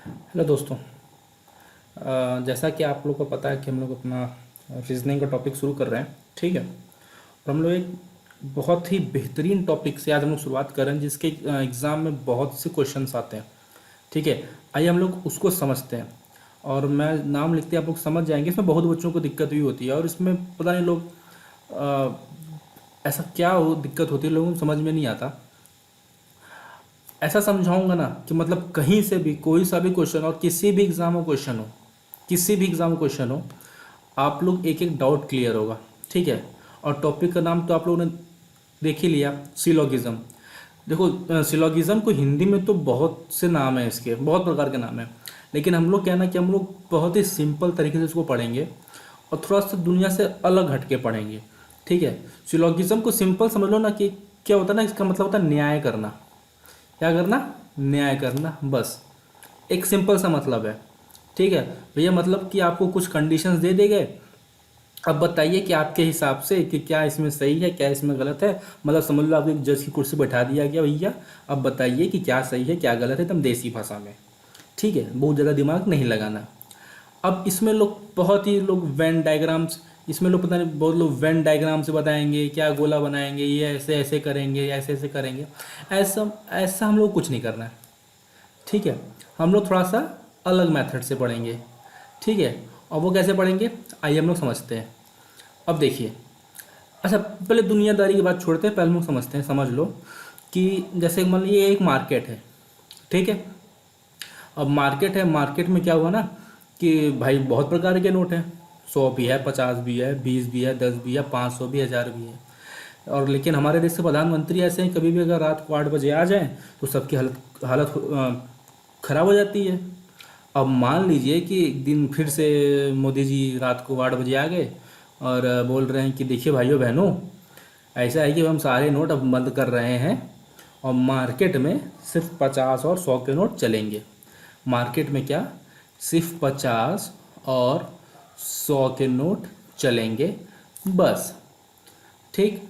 Hello दोस्तों। जैसा कि आप लोग को पता है कि हम लोग अपना रीजनिंग का टॉपिक शुरू कर रहे हैं। ठीक है। और हम लोग एक बहुत ही बेहतरीन टॉपिक से आज हम लोग शुरुआत कर रहे हैं, जिसके एग्ज़ाम में बहुत से क्वेश्चंस आते हैं। ठीक है। आइए हम लोग उसको समझते हैं। और मैं नाम लिखते आप लोग समझ जाएंगे। इसमें बहुत बच्चों को दिक्कत भी होती है, और इसमें पता नहीं लोग अ, ऐसा क्या हो दिक्कत होती है, लोगों को समझ में नहीं आता। ऐसा समझाऊंगा ना कि मतलब कहीं से भी कोई सा भी क्वेश्चन और किसी भी एग्जाम में क्वेश्चन हो, किसी भी एग्जाम में क्वेश्चन हो, आप लोग एक एक डाउट क्लियर होगा। ठीक है। और टॉपिक का नाम तो आप लोगों ने देख ही लिया, सिलोगिज्म। देखो, सिलोगिज्म को हिंदी में तो बहुत से नाम है, इसके बहुत प्रकार के नाम है। लेकिन हम लोग क्या है ना कि हम लोग बहुत ही सिंपल तरीके से इसको पढ़ेंगे और थोड़ा सा दुनिया से अलग हट के पढ़ेंगे। ठीक है। सिलोगिज्म को सिंपल समझ लो ना कि क्या होता है ना, इसका मतलब होता है न्याय करना। क्या करना? न्याय करना, बस। एक सिंपल सा मतलब है। ठीक है। भैया मतलब कि आपको कुछ कंडीशंस दे दे गए, अब बताइए कि आपके हिसाब से कि क्या इसमें सही है, क्या इसमें गलत है। मतलब समझ लो आपको एक जज की कुर्सी बैठा दिया गया, भैया अब बताइए कि क्या सही है क्या गलत है, एकदम देसी भाषा में। ठीक है, बहुत ज़्यादा दिमाग नहीं लगाना। अब इसमें लोग बहुत ही लोग वेन डायग्राम्स, इसमें लोग पता नहीं बहुत लोग वेन डायग्राम से बताएंगे, क्या गोला बनाएंगे, ये ऐसे ऐसे करेंगे, ऐसे ऐसे करेंगे। ऐसा ऐसा हम लोग कुछ नहीं करना है। ठीक है। हम लोग थोड़ा सा अलग मेथड से पढ़ेंगे। ठीक है। और वो कैसे पढ़ेंगे, आइए हम लोग समझते हैं। अब देखिए, अच्छा पहले दुनियादारी की बात छोड़ते हैं, पहले हम लोग समझते हैं। समझ लो कि जैसे मान लीजिए एक मार्केट है। ठीक है। अब मार्केट है, मार्केट में क्या हुआ ना कि भाई बहुत प्रकार के नोट हैं। 100 भी है, 50 भी है, 20 भी है, 10 भी है, 500 भी, 1000 भी है। और लेकिन हमारे देश के प्रधानमंत्री ऐसे हैं, कभी भी अगर रात को 8 बजे आ जाएं तो सबकी हालत हालत खराब हो जाती है। अब मान लीजिए कि एक दिन फिर से मोदी जी रात को 8 बजे आ गए और बोल रहे हैं कि देखिए भाइयों बहनों, ऐसा है कि हम सारे नोट अब बंद कर रहे हैं और मार्केट में सिर्फ 50 और 100 के नोट चलेंगे। मार्केट में क्या, सिर्फ 50 और 100 के नोट चलेंगे, बस। ठीक।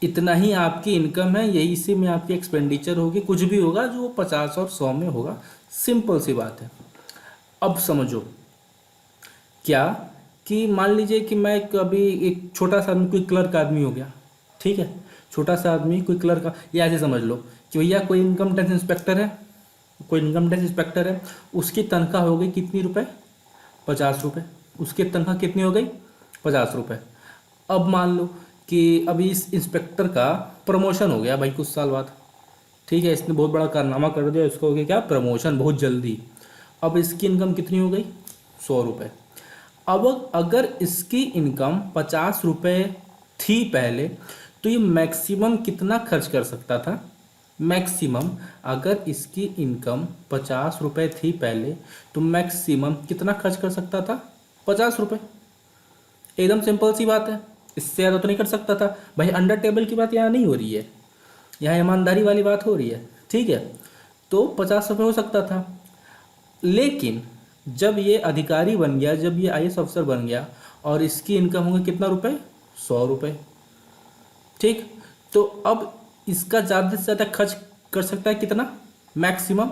इतना ही आपकी इनकम है, यही इसी में आपकी एक्सपेंडिचर होगी, कुछ भी होगा जो 50 और 100 में होगा। सिंपल सी बात है। अब समझो क्या, कि मान लीजिए कि मैं कभी एक छोटा सा आदमी, कोई क्लर्क आदमी हो गया। ठीक है। छोटा सा आदमी कोई क्लर्क, या ऐसे समझ लो कि भैया कोई इनकम टैक्स इंस्पेक्टर है, कोई इनकम टैक्स इंस्पेक्टर है। उसकी तनख्वाह हो गई कितनी रुपए? 50 रुपये। उसकी तनख्वाह कितनी हो गई? 50 रुपये। अब मान लो कि अभी इस इंस्पेक्टर का प्रमोशन हो गया भाई कुछ साल बाद। ठीक है, इसने बहुत बड़ा कारनामा कर दिया, इसको हो गया क्या, प्रमोशन, बहुत जल्दी। अब इसकी इनकम कितनी हो गई? 100 रुपये। अब अगर इसकी इनकम 50 रुपये थी पहले, तो ये मैक्सिमम कितना खर्च कर सकता था? मैक्सिमम, अगर इसकी इनकम 50 रुपये थी पहले, तो मैक्सिमम कितना खर्च कर सकता था? 50 रुपये। एकदम सिंपल सी बात है, इससे ज़्यादा तो नहीं कर सकता था भाई। अंडर टेबल की बात यहाँ नहीं हो रही है, यहाँ ईमानदारी वाली बात हो रही है। ठीक है। तो 50 रुपये हो सकता था। लेकिन जब ये अधिकारी बन गया, जब ये आईएएस अफसर बन गया, और इसकी इनकम होगी कितना रुपए? 100 रुपये। ठीक। तो अब इसका ज़्यादा से ज़्यादा खर्च कर सकता है कितना? मैक्सिमम।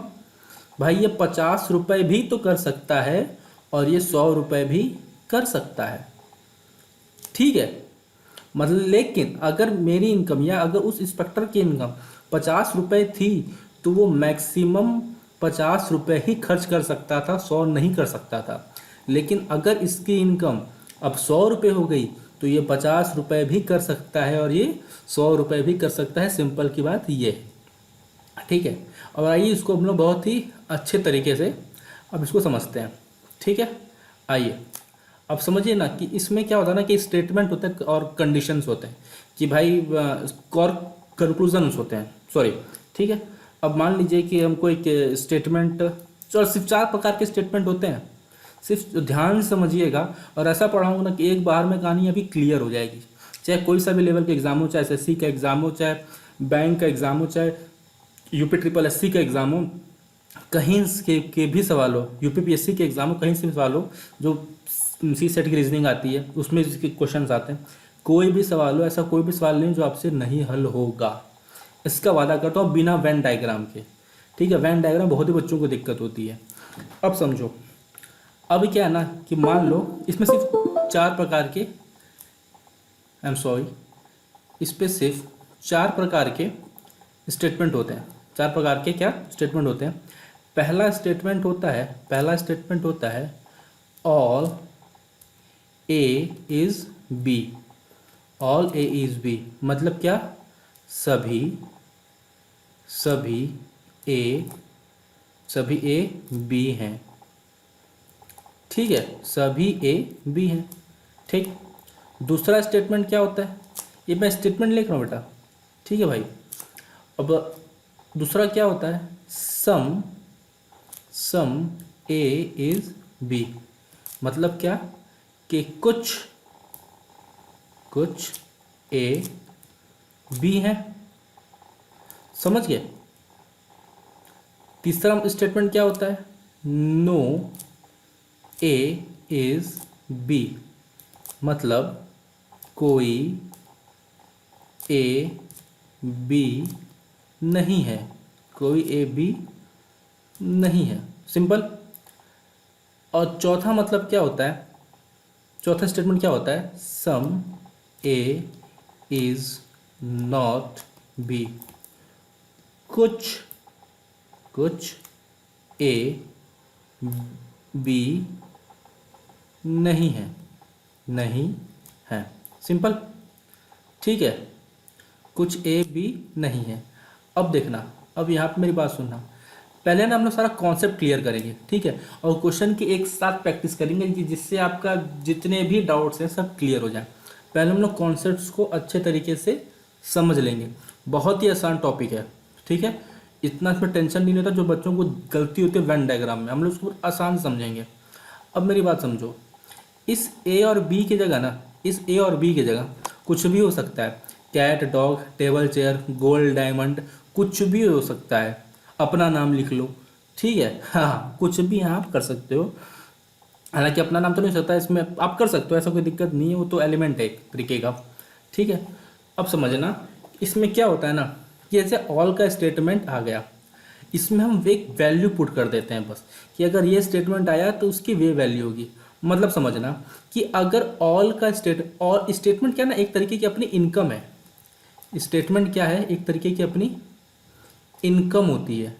भाई ये 50 रुपये भी तो कर सकता है और ये 100 रुपये भी कर सकता है। ठीक है। मतलब लेकिन अगर मेरी इनकम या अगर उस इंस्पेक्टर की इनकम 50 रुपये थी, तो वो मैक्सिमम 50 रुपये ही खर्च कर सकता था, 100 नहीं कर सकता था। लेकिन अगर इसकी इनकम अब 100 रुपये हो गई, तो ये 50 रुपये भी कर सकता है और ये 100 रुपये भी कर सकता है। सिंपल की बात ये है। ठीक है। और आइए इसको हम लोग बहुत ही अच्छे तरीके से अब इसको समझते हैं। ठीक है। आइए अब समझिए ना कि इसमें क्या होता है ना कि स्टेटमेंट होते हैं और कंडीशंस होते हैं, कि भाई और कंक्लूजन्स होते हैं, सॉरी। ठीक है। अब मान लीजिए कि हमको एक स्टेटमेंट, चलो सिर्फ 4 प्रकार के स्टेटमेंट होते हैं, सिर्फ ध्यान से समझिएगा। और ऐसा पढ़ाऊंगा ना कि एक बार में कहानी अभी क्लियर हो जाएगी। चाहे कोई सा भी लेवल का एग्जाम हो, चाहे एसएससी का एग्जाम हो, चाहे बैंक का एग्जाम हो, चाहे यूपी ट्रिपल एससी का एग्जाम हो, कहीं के भी सवाल हो, यूपीपीएससी के एग्जाम हो, कहीं से भी सवाल हो, जो सी सेट की रीजनिंग आती है उसमें इसके क्वेश्चंस आते हैं, कोई भी सवाल हो, ऐसा कोई भी सवाल नहीं जो आपसे नहीं हल होगा। इसका वादा करता हूँ बिना वेन डायग्राम के। ठीक है। वेन डायग्राम बहुत ही बच्चों को दिक्कत होती है। अब समझो, अब क्या है ना कि मान लो इसमें सिर्फ चार प्रकार के, आई एम सॉरी, इस पे सिर्फ चार प्रकार के स्टेटमेंट होते हैं। चार प्रकार के क्या स्टेटमेंट होते हैं? पहला स्टेटमेंट होता है all A is B. All A is B मतलब क्या? सभी सभी ए सभी ए बी हैं। ठीक है, सभी ए बी हैं। ठीक, दूसरा स्टेटमेंट क्या होता है? ये मैं स्टेटमेंट लिख रहा हूँ बेटा, ठीक है भाई। अब दूसरा क्या होता है? सम सम ए इज बी मतलब क्या? कि कुछ ए बी है। समझ गए? तीसरा स्टेटमेंट क्या होता है? नो ए इज बी मतलब कोई ए बी नहीं है, कोई ए बी नहीं है। सिंपल। और चौथा मतलब क्या होता है? चौथा स्टेटमेंट क्या होता है? सम ए इज नॉट बी कुछ ए बी नहीं है। सिंपल। ठीक है, कुछ ए बी नहीं है। अब देखना, अब यहाँ पे मेरी बात सुनना। पहले ना हम लोग सारा कॉन्सेप्ट क्लियर करेंगे, ठीक है, और क्वेश्चन की एक साथ प्रैक्टिस करेंगे कि जिससे आपका जितने भी डाउट्स हैं सब क्लियर हो जाए। पहले हम लोग कॉन्सेप्ट्स को अच्छे तरीके से समझ लेंगे। बहुत ही आसान टॉपिक है, ठीक है, इतना इसमें टेंशन नहीं लेता। जो बच्चों को गलती होती है वेन डायग्राम में, हम लोग उसको आसान समझेंगे। अब मेरी बात समझो, इस ए और बी की जगह ना, इस ए और बी की जगह कुछ भी हो सकता है। Cat, dog, table, chair, gold, diamond, कुछ भी हो सकता है। अपना नाम लिख लो, ठीक है, हाँ कुछ भी आप कर सकते हो। हालांकि अपना नाम तो नहीं हो सकता, इसमें आप कर सकते हो, ऐसा कोई दिक्कत नहीं है, वो तो एलिमेंट है एक तरीके का। ठीक है, अब समझना इसमें क्या होता है ना कि जैसे ऑल का स्टेटमेंट आ गया, इसमें हम एक वैल्यू पुट कर देते हैं बस, कि अगर ये स्टेटमेंट आया तो उसकी वे वैल्यू होगी। मतलब समझना कि अगर ऑल का स्टेटमेंट क्या ना, एक तरीके की अपनी इनकम है। स्टेटमेंट क्या है? एक तरीके की अपनी इनकम होती है।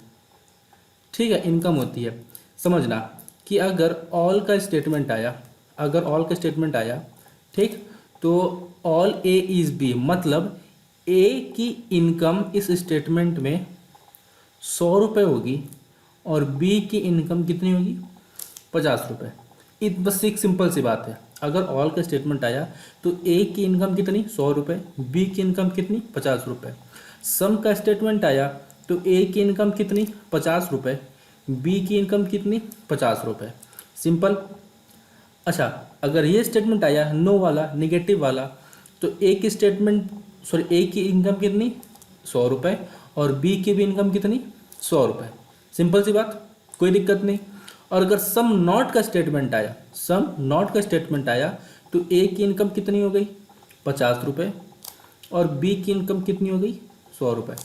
ठीक है, इनकम होती है। समझना कि अगर ऑल का स्टेटमेंट आया, ठीक, तो ऑल ए इज बी मतलब ए की इनकम इस स्टेटमेंट में 100 रुपये होगी और बी की इनकम कितनी होगी? 50 रुपये। बस एक सिंपल सी बात है। अगर ऑल का स्टेटमेंट आया तो ए की इनकम कितनी? 100 रुपये, बी की इनकम कितनी? 50 रुपये। सम का स्टेटमेंट आया तो ए की इनकम कितनी? 50 रुपये, बी की इनकम कितनी? 50 रुपये। सिंपल। अच्छा, अगर ये स्टेटमेंट आया नो वाला, निगेटिव वाला, तो ए की ए की इनकम कितनी? 100 रुपये और बी की भी इनकम कितनी? 100 रुपये। सिंपल सी बात, कोई दिक्कत नहीं। और अगर सम नॉट का स्टेटमेंट आया तो ए की इनकम कितनी हो गई? 50 रुपये और बी की इनकम कितनी हो गई? 100 रुपये।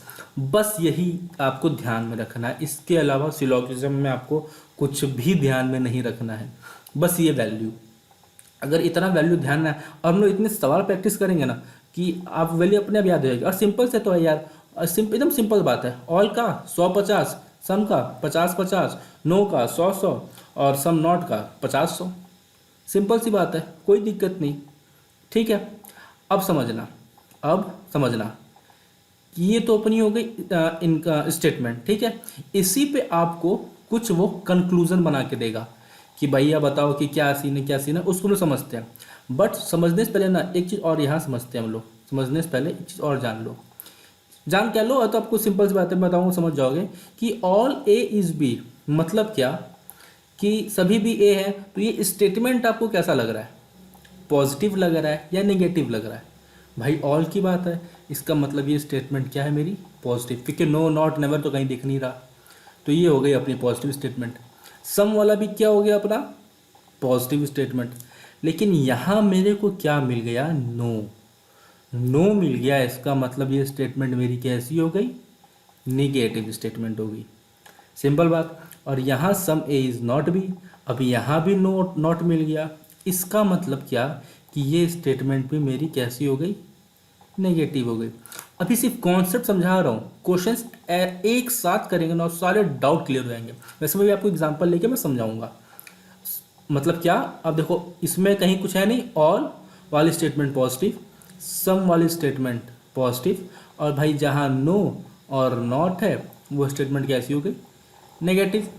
बस यही आपको ध्यान में रखना है, इसके अलावा सिलोगिज्म में आपको कुछ भी ध्यान में नहीं रखना है। बस ये वैल्यू, अगर इतना वैल्यू ध्यान में, और हम लोग इतने सवाल प्रैक्टिस करेंगे ना कि आप वैल्यू अपने आप याद हो जाएगी। और सिंपल से तो है यार, एकदम सिंपल बात है। ऑल का 100-50, सम का 50-50, नो का 100-100 और सम नॉट का 50-100। सिंपल सी बात है, कोई दिक्कत नहीं। ठीक है, अब समझना कि ये तो अपनी हो गई इनका स्टेटमेंट। ठीक है, इसी पे आपको कुछ वो कंक्लूजन बना के देगा कि भैया बताओ कि क्या सीन है, उसको लोग समझते हैं। बट समझने से पहले ना एक चीज़ और यहाँ समझते हैं हम लोग। समझने से पहले एक चीज़ और जान क्या लो, तो आपको सिंपल सी बातें बताऊंगा, समझ जाओगे कि ऑल ए इज बी मतलब क्या, कि सभी भी ए है। तो ये स्टेटमेंट आपको कैसा लग रहा है? पॉजिटिव लग रहा है या नेगेटिव लग रहा है? भाई ऑल की बात है, इसका मतलब ये स्टेटमेंट क्या है मेरी? पॉजिटिव, क्योंकि नो, नॉट, नेवर तो कहीं दिख नहीं रहा। तो ये हो गई अपनी पॉजिटिव स्टेटमेंट। सम वाला भी क्या हो गया अपना? Positive statement. लेकिन यहाँ मेरे को क्या मिल गया? नो मिल गया। इसका मतलब ये स्टेटमेंट मेरी कैसी हो गई? निगेटिव स्टेटमेंट हो गई। सिंपल बात। और यहाँ सम ए इज़ नॉट बी, अब यहाँ भी नॉट मिल गया। इसका मतलब क्या कि ये स्टेटमेंट भी मेरी कैसी हो गई, नेगेटिव हो गई। अभी सिर्फ कॉन्सेप्ट समझा रहा हूँ, क्वेश्चंस एक साथ करेंगे ना सारे डाउट क्लियर हो जाएंगे। वैसे मैं आपको एग्जांपल लेके मैं समझाऊंगा। मतलब क्या, अब देखो इसमें कहीं कुछ है नहीं, ऑल वाली स्टेटमेंट पॉजिटिव, सम वाली स्टेटमेंट पॉजिटिव, और भाई जहाँ नो और नॉट है वो स्टेटमेंट कैसी हो गई, नेगेटिव।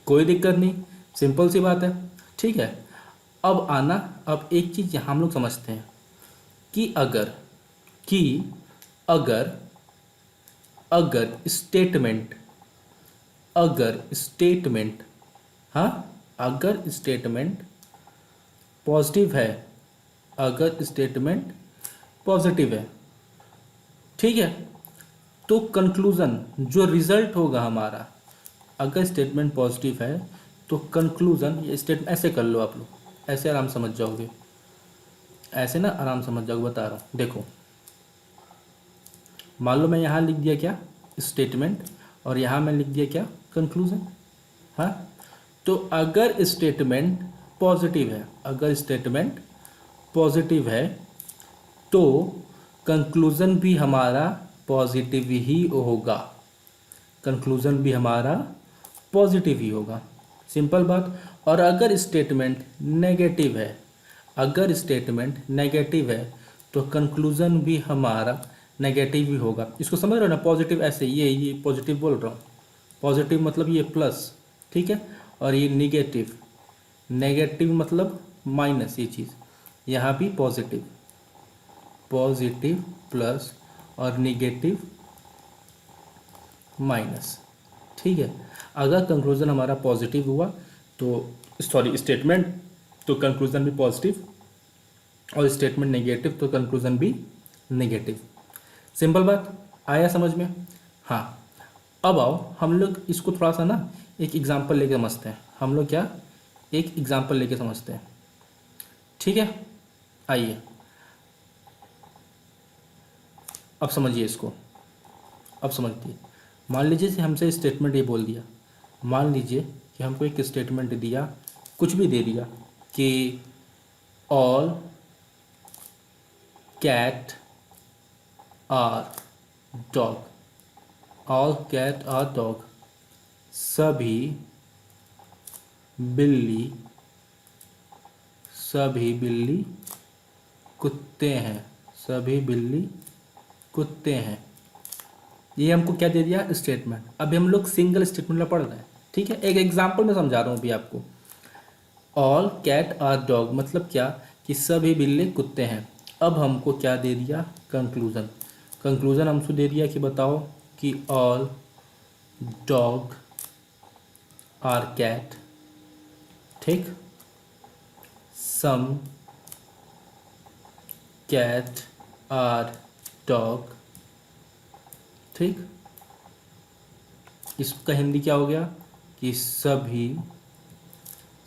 कोई दिक्कत नहीं, सिंपल सी बात है। ठीक है, अब आना, अब एक चीज़ यहाँ हम लोग समझते हैं कि कि अगर अगर स्टेटमेंट अगर स्टेटमेंट हाँ, अगर स्टेटमेंट पॉजिटिव है, अगर स्टेटमेंट पॉजिटिव है, ठीक है, तो कंक्लूज़न जो रिजल्ट होगा हमारा, अगर स्टेटमेंट पॉजिटिव है तो कंक्लूज़न, ये स्टेट ऐसे कर लो आप लोग, ऐसे आराम समझ जाओगे, ऐसे ना आराम समझ जाओगे, बता रहा हूँ। देखो मान लो मैं यहाँ लिख दिया क्या, स्टेटमेंट, और यहाँ मैं लिख दिया क्या, कंक्लूज़न। हाँ, तो अगर स्टेटमेंट पॉजिटिव है, अगर स्टेटमेंट पॉजिटिव है तो कंक्लूज़न भी हमारा पॉजिटिव ही होगा, कंक्लूज़न भी हमारा पॉजिटिव ही होगा, सिंपल बात। और अगर स्टेटमेंट नेगेटिव है, अगर स्टेटमेंट नेगेटिव है तो कंक्लूज़न भी हमारा नेगेटिव ही होगा। इसको समझ रहे हो ना, पॉजिटिव ऐसे ये पॉजिटिव बोल रहा हूँ, पॉजिटिव मतलब ये प्लस, ठीक है, और ये निगेटिव, नेगेटिव मतलब माइनस, ये चीज़ यहाँ भी पॉजिटिव, पॉजिटिव प्लस और निगेटिव माइनस, ठीक है। अगर कंक्लूज़न हमारा पॉजिटिव हुआ तो सॉरी स्टेटमेंट, तो कंक्लूज़न भी पॉजिटिव, और स्टेटमेंट नेगेटिव तो कंक्लूज़न भी नेगेटिव। सिंपल बात, आया समझ में? हाँ, अब आओ हम लोग इसको थोड़ा सा ना एक एग्जांपल लेके समझते हैं। हम लोग क्या, एक एग्जांपल लेके समझते हैं, ठीक है। आइए अब समझिए इसको, अब समझिए। मान लीजिए कि हमसे स्टेटमेंट ये बोल दिया, मान लीजिए कि हमको एक स्टेटमेंट दिया, कुछ भी दे दिया कि all cat are dog, all cat are dog, सभी बिल्ली, सभी बिल्ली कुत्ते हैं, सभी बिल्ली कुत्ते हैं। ये हमको क्या दे दिया, स्टेटमेंट। अभी हम लोग सिंगल स्टेटमेंट पढ़ रहे हैं, ठीक है। एक एग्जांपल में समझा रहा हूँ अभी आपको। ऑल कैट आर डॉग मतलब क्या कि सभी बिल्ली कुत्ते हैं। अब हमको क्या दे दिया, कंक्लूज़न। कंक्लूज़न हमको दे दिया कि बताओ कि ऑल डॉग आर कैट, ठीक, सम कैट आर डॉग, ठीक। इसका हिंदी क्या हो गया कि सभी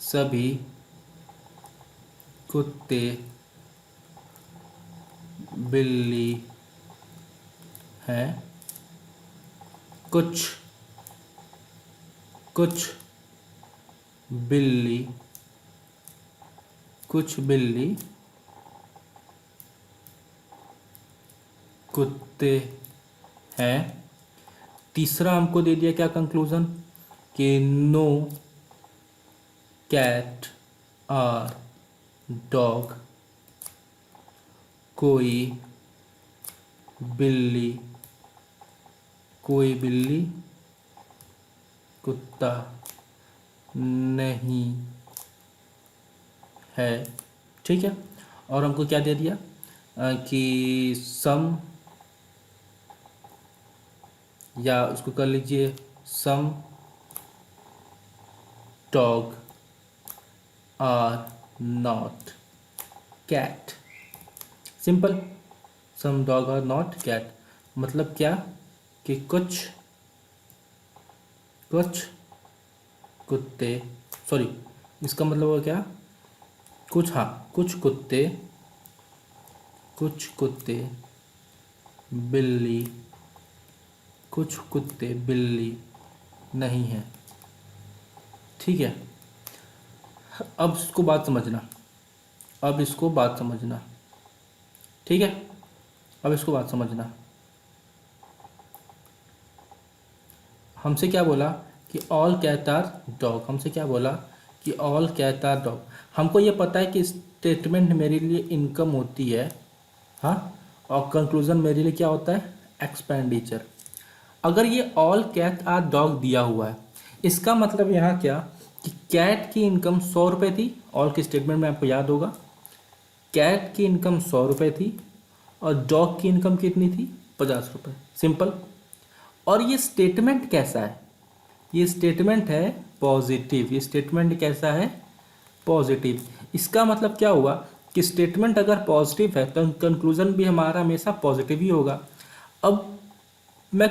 सभी कुत्ते बिल्ली हैं, कुछ कुछ बिल्ली, कुछ बिल्ली कुत्ते हैं। तीसरा हमको दे दिया क्या, कंक्लूज़न, कि नो कैट आर डॉग, कोई बिल्ली, कोई बिल्ली कुत्ता नहीं है, ठीक है। और हमको क्या दे दिया कि सम, या उसको कर लीजिए some dog are not cat, simple. Some dog are not cat मतलब क्या कि कुछ कुछ कुत्ते, सॉरी इसका मतलब हुआ क्या, कुछ, हाँ कुछ कुत्ते बिल्ली, कुछ कुत्ते बिल्ली नहीं है। ठीक है, अब इसको बात समझना, अब इसको बात समझना। ठीक है, अब इसको बात समझना। हमसे क्या बोला कि ऑल कैट आर डॉग, हमसे क्या बोला कि ऑल कैट आर डॉग। हमको ये पता है कि स्टेटमेंट मेरे लिए इनकम होती है, हाँ, और कंक्लूजन मेरे लिए क्या होता है, एक्सपेंडिचर। अगर ये ऑल कैट आर डॉग दिया हुआ है, इसका मतलब यहाँ क्या कि कैट की इनकम 100 रुपये थी, ऑल के स्टेटमेंट में आपको याद होगा, कैट की इनकम 100 रुपये थी और डॉग की इनकम कितनी थी, 50 रुपये। सिंपल। और ये स्टेटमेंट कैसा है, ये स्टेटमेंट है पॉजिटिव। ये स्टेटमेंट कैसा है, पॉजिटिव। इसका मतलब क्या हुआ कि स्टेटमेंट अगर पॉजिटिव है तो कंक्लूजन भी हमारा हमेशा पॉजिटिव ही होगा। अब मैं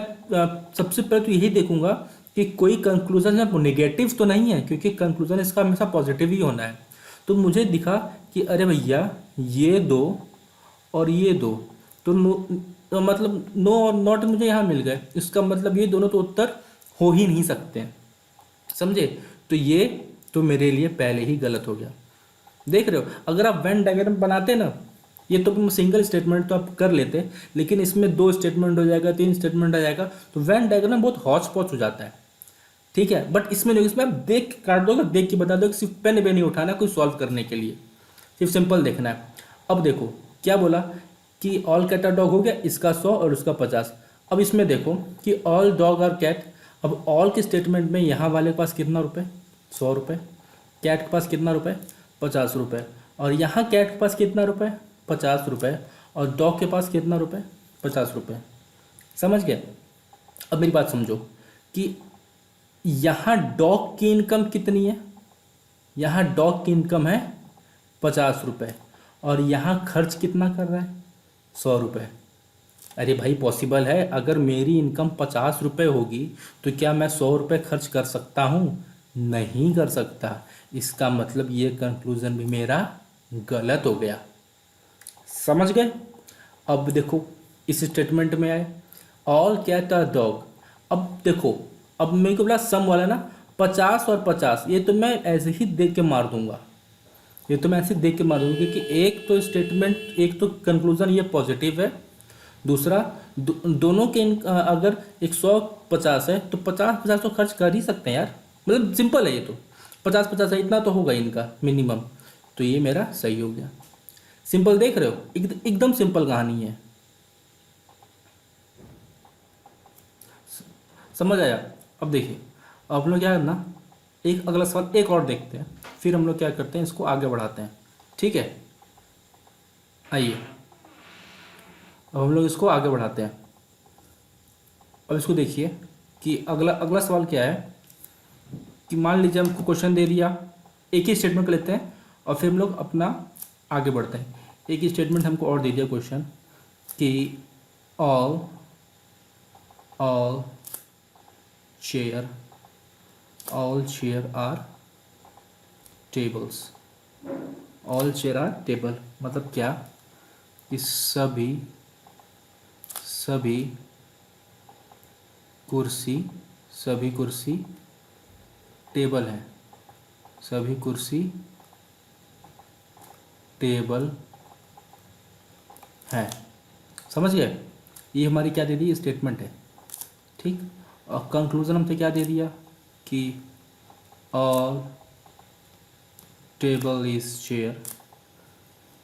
सबसे पहले तो यही देखूंगा कि कोई कंक्लूजन जब नेगेटिव तो नहीं है, क्योंकि कंक्लूजन इसका हमेशा पॉजिटिव ही होना है। तो मुझे दिखा कि अरे भैया ये दो और ये दो, तो तो मतलब नो और नॉट मुझे यहाँ मिल गए, इसका मतलब ये दोनों तो उत्तर हो ही नहीं सकते हैं। समझे? तो ये तो मेरे लिए पहले ही गलत हो गया। देख रहे हो, अगर आप वेन डायग्राम बनाते ना, ये तो सिंगल स्टेटमेंट तो आप कर लेते, लेकिन इसमें 2 स्टेटमेंट हो जाएगा, 3 स्टेटमेंट आ जाएगा, तो वेन डायग्राम बहुत हौच पौच हो जाता है। ठीक है, बट इसमें नहीं, इसमें आप देख के काट दोगे, देख के बता दोगे, सिर्फ पेन पे नहीं उठाना है कोई सॉल्व करने के लिए, सिर्फ सिंपल देखना है। अब देखो क्या बोला कि ऑल कैट आर डॉग हो गया, इसका 100 और उसका 50। अब इसमें देखो कि ऑल डॉग आर कैट। अब ऑल के स्टेटमेंट में यहाँ वाले के पास कितना रुपये, 100 रुपये, कैट के पास कितना रुपये, 50 रुपये, और यहाँ कैट के पास कितना रुपये, 50 रुपये, और डॉग के पास कितना रुपये, 50 रुपये। समझ गए? अब मेरी बात समझो कि यहाँ डॉग की इनकम कितनी है, यहाँ डॉग की इनकम है 50 रुपये, और यहाँ खर्च कितना कर रहा है, 100 रुपये। अरे भाई पॉसिबल है, अगर मेरी इनकम 50 रुपये होगी तो क्या मैं 100 रुपये खर्च कर सकता हूँ? नहीं कर सकता। इसका मतलब ये कंक्लूजन भी मेरा गलत हो गया। समझ गए? अब देखो इस स्टेटमेंट में आए ऑल कैट आर डॉग। अब देखो, अब मेरे को बोला सम वाला ना, 50 और 50, ये तो मैं ऐसे ही देख के मार दूंगा, ये तो मैं ऐसे देख के मार दूंगा, क्योंकि एक तो स्टेटमेंट, एक तो कंक्लूजन ये पॉजिटिव है, दूसरा दोनों के अगर 150 है तो 50-50 तो खर्च कर ही सकते हैं यार, मतलब सिंपल है ये तो, 50-50 है, इतना तो होगा इनका मिनिमम, तो ये मेरा सही हो गया। सिंपल, देख रहे हो, एकदम सिंपल कहानी है। समझ आया? अब देखिए, अब हम लोग क्या करना, एक अगला सवाल एक और देखते हैं, फिर हम लोग क्या करते हैं, इसको आगे बढ़ाते हैं। ठीक है, आइए अब हम लोग इसको आगे बढ़ाते हैं। अब इसको देखिए कि अगला अगला सवाल क्या है कि मान लीजिए हमको क्वेश्चन दे दिया, एक ही स्टेटमेंट लेते हैं और फिर हम लोग अपना आगे बढ़ते हैं। एक ही स्टेटमेंट हमको और दे दिया क्वेश्चन कि all chair are tables. All chair are table मतलब क्या कि सभी कुर्सी टेबल हैं, सभी कुर्सी टेबल हैं। समझ गए? ये हमारी क्या दे दी, स्टेटमेंट है। ठीक, और कंक्लूजन हमसे क्या दे दिया कि all table is chair,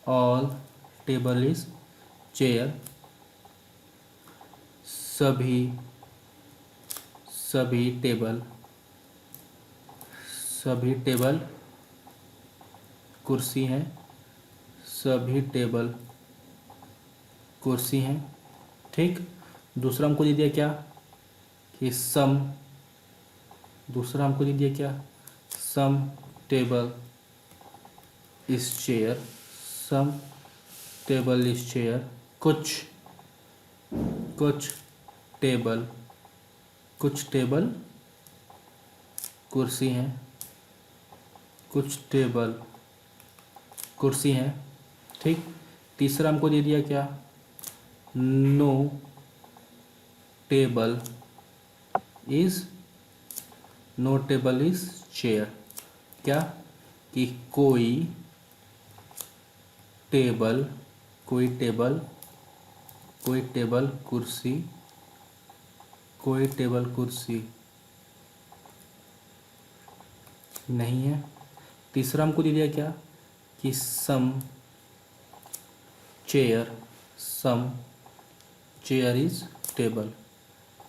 all table is chair, सभी टेबल कुर्सी हैं, सभी टेबल कुर्सी हैं। ठीक, दूसरा हमको दे दिया क्या कि दूसरा हमको दे दिया क्या, some table is chair, some table is chair, कुछ टेबल कुर्सी हैं, कुछ टेबल कुर्सी हैं। ठीक, तीसरा हमको दे दिया क्या, no table is no table is chair. क्या कि कोई टेबल कोई टेबल कोई टेबल कुर्सी कोई टेबल कुर्सी नहीं है। तीसरा हमको दे दिया क्या कि some chair is table,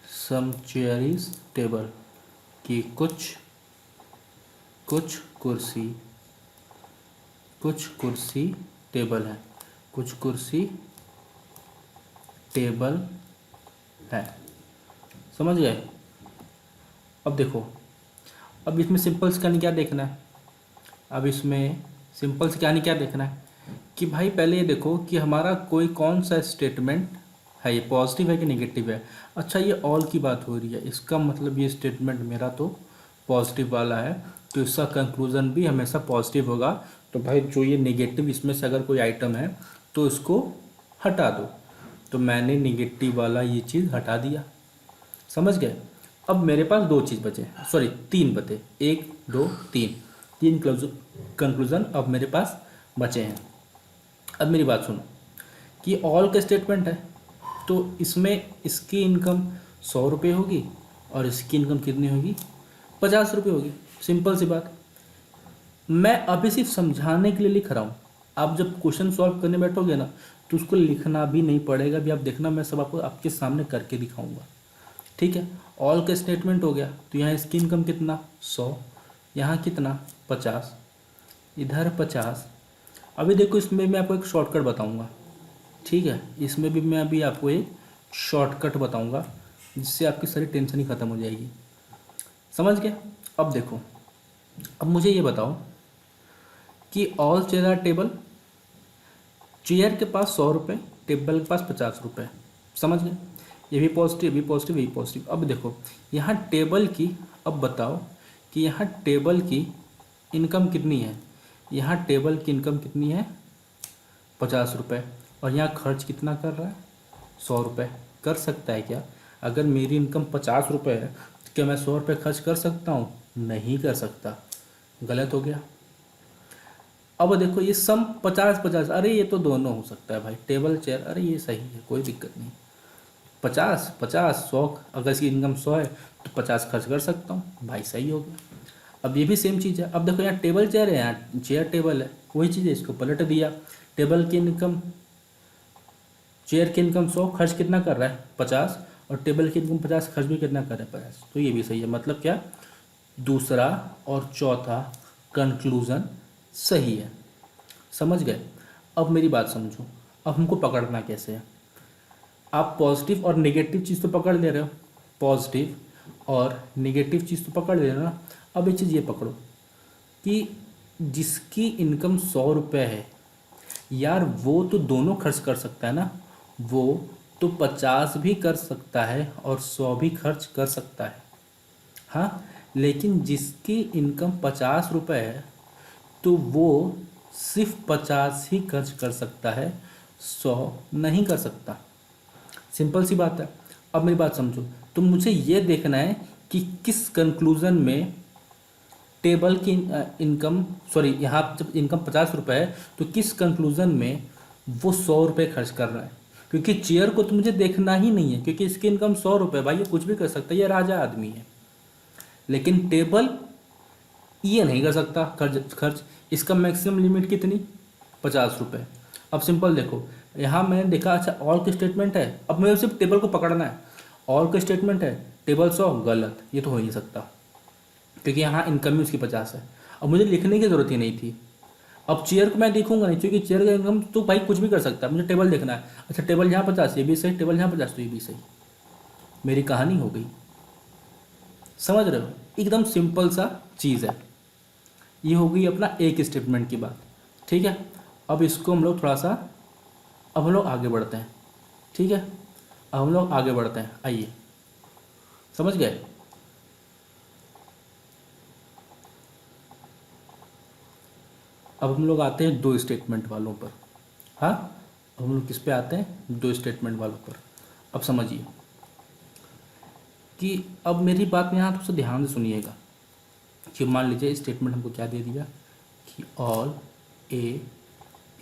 some chair is table, कि कुछ कुर्सी टेबल है, कुछ कुर्सी टेबल है। समझ गए। अब देखो, अब इसमें सिंपल से क्या देखना है, अब इसमें सिंपल से क्या देखना है कि भाई पहले ये देखो कि हमारा कोई कौन सा स्टेटमेंट है, ये पॉजिटिव है कि नेगेटिव है। अच्छा, ये ऑल की बात हो रही है, इसका मतलब ये स्टेटमेंट मेरा तो पॉजिटिव वाला है, तो इसका कंक्लूजन भी हमेशा पॉजिटिव होगा। तो भाई जो ये नेगेटिव इसमें से अगर कोई आइटम है तो इसको हटा दो। तो मैंने नेगेटिव वाला ये चीज़ हटा दिया। समझ गए। अब मेरे पास दो चीज़ बचे, सॉरी तीन बचे, 1 2 तीन कंक्लूजन अब मेरे पास बचे हैं। अब मेरी बात सुनो कि ऑल का स्टेटमेंट है, तो इसमें इसकी इनकम 100 रुपये होगी और इसकी इनकम कितनी होगी, 50 रुपये होगी। सिंपल सी बात। मैं अभी सिर्फ समझाने के लिए लिख रहा हूँ। आप जब क्वेश्चन सॉल्व करने बैठोगे ना तो उसको लिखना भी नहीं पड़ेगा, भी आप देखना मैं सब आपको आपके सामने करके दिखाऊंगा। ठीक है। ऑल का स्टेटमेंट हो गया, तो यहाँ इसकी इनकम कितना 100, यहाँ कितना 50, इधर 50। अभी देखो इसमें मैं आपको एक शॉर्टकट बताऊंगा। ठीक है, इसमें भी मैं अभी आपको एक शॉर्टकट बताऊंगा जिससे आपकी सारी टेंशन ही ख़त्म हो जाएगी। समझ गए। अब देखो, अब मुझे ये बताओ कि all chair are table, chair के पास 100 रुपये, टेबल के पास 50 रुपये। समझ गए। ये भी पॉजिटिव, ये भी पॉजिटिव, ये भी पॉजिटिव। अब देखो यहाँ टेबल की, अब बताओ कि यहाँ टेबल की इनकम कितनी है, यहाँ टेबल की इनकम कितनी है 50 रुपये, और यहाँ खर्च कितना कर रहा है 100 रुपये। कर सकता है क्या? अगर मेरी इनकम 50 रुपये है तो क्या मैं 100 रुपये खर्च कर सकता हूँ? नहीं कर सकता। गलत हो गया। अब देखो ये सम 50-50, अरे ये तो दोनों हो सकता है भाई, टेबल चेयर, अरे ये सही है, कोई दिक्कत नहीं। 50-50 100, अगर इसकी इनकम 100 है तो 50 खर्च कर सकता हूँ भाई, सही हो गया। अब ये भी सेम चीज़ है। अब देखो यहाँ टेबल चेयर है, यहाँ चेयर टेबल है, वही चीज़ है, इसको पलट दिया। टेबल की इनकम, चेयर की इनकम 100, खर्च कितना कर रहा है 50, और टेबल की इनकम 50, खर्च भी कितना कर रहा है 50, तो ये भी सही है। मतलब क्या, दूसरा और चौथा कंक्लूज़न सही है। समझ गए। अब मेरी बात समझो, अब हमको पकड़ना कैसे है। आप पॉजिटिव और नेगेटिव चीज़ तो पकड़ ले रहे हो, पॉजिटिव और नेगेटिव चीज़ तो पकड़ ले रहे हो ना। अब ये चीज़ ये पकड़ो कि जिसकी इनकम 100 रुपये है यार, वो तो दोनों खर्च कर सकता है ना, वो तो 50 भी कर सकता है और 100 भी खर्च कर सकता है। हाँ, लेकिन जिसकी इनकम 50 रुपये है तो वो सिर्फ 50 ही खर्च कर सकता है, 100 नहीं कर सकता। सिंपल सी बात है। अब मेरी बात समझो, तो मुझे ये देखना है कि किस कंक्लूज़न में टेबल की इनकम, सॉरी यहाँ जब इनकम 50 रुपये है तो किस कंक्लूज़न में वो 100 रुपये खर्च कर रहा है। क्योंकि चेयर को तो मुझे देखना ही नहीं है, क्योंकि इसकी इनकम 100 रुपये, भाई ये कुछ भी कर सकता है, ये राजा आदमी है। लेकिन टेबल ये नहीं कर सकता खर्च। इसका मैक्सिमम लिमिट कितनी 50 रुपये। अब सिंपल देखो, यहाँ मैंने देखा, अच्छा ऑल का स्टेटमेंट है, अब मुझे सिर्फ टेबल को पकड़ना है। ऑल का स्टेटमेंट है, टेबल 100, गलत, ये तो हो ही नहीं सकता, क्योंकि यहाँ इनकम ही उसकी 50 है। अब मुझे लिखने की ज़रूरत ही नहीं थी। अब चेयर को मैं देखूंगा नहीं, क्योंकि चेयर का इनकम तो भाई कुछ भी कर सकता है, मुझे टेबल देखना है। अच्छा टेबल यहाँ 50, ये भी सही, टेबल यहाँ 50, तो ये भी सही। मेरी कहानी हो गई। समझ रहे हो, एकदम सिंपल सा चीज़ है। ये हो गई अपना एक स्टेटमेंट की बात। ठीक है। अब इसको हम लोग थोड़ा सा, अब हम लोग आगे बढ़ते हैं। ठीक है, अब हम लोग आगे बढ़ते हैं, आइए। समझ गए। अब हम लोग आते हैं दो स्टेटमेंट वालों पर। हाँ, अब हम लोग किस पे आते हैं, दो स्टेटमेंट वालों पर। अब समझिए कि अब मेरी बात में यहाँ थोड़ा सा ध्यान से सुनिएगा। कि मान लीजिए स्टेटमेंट हमको क्या दे दिया कि ऑल ए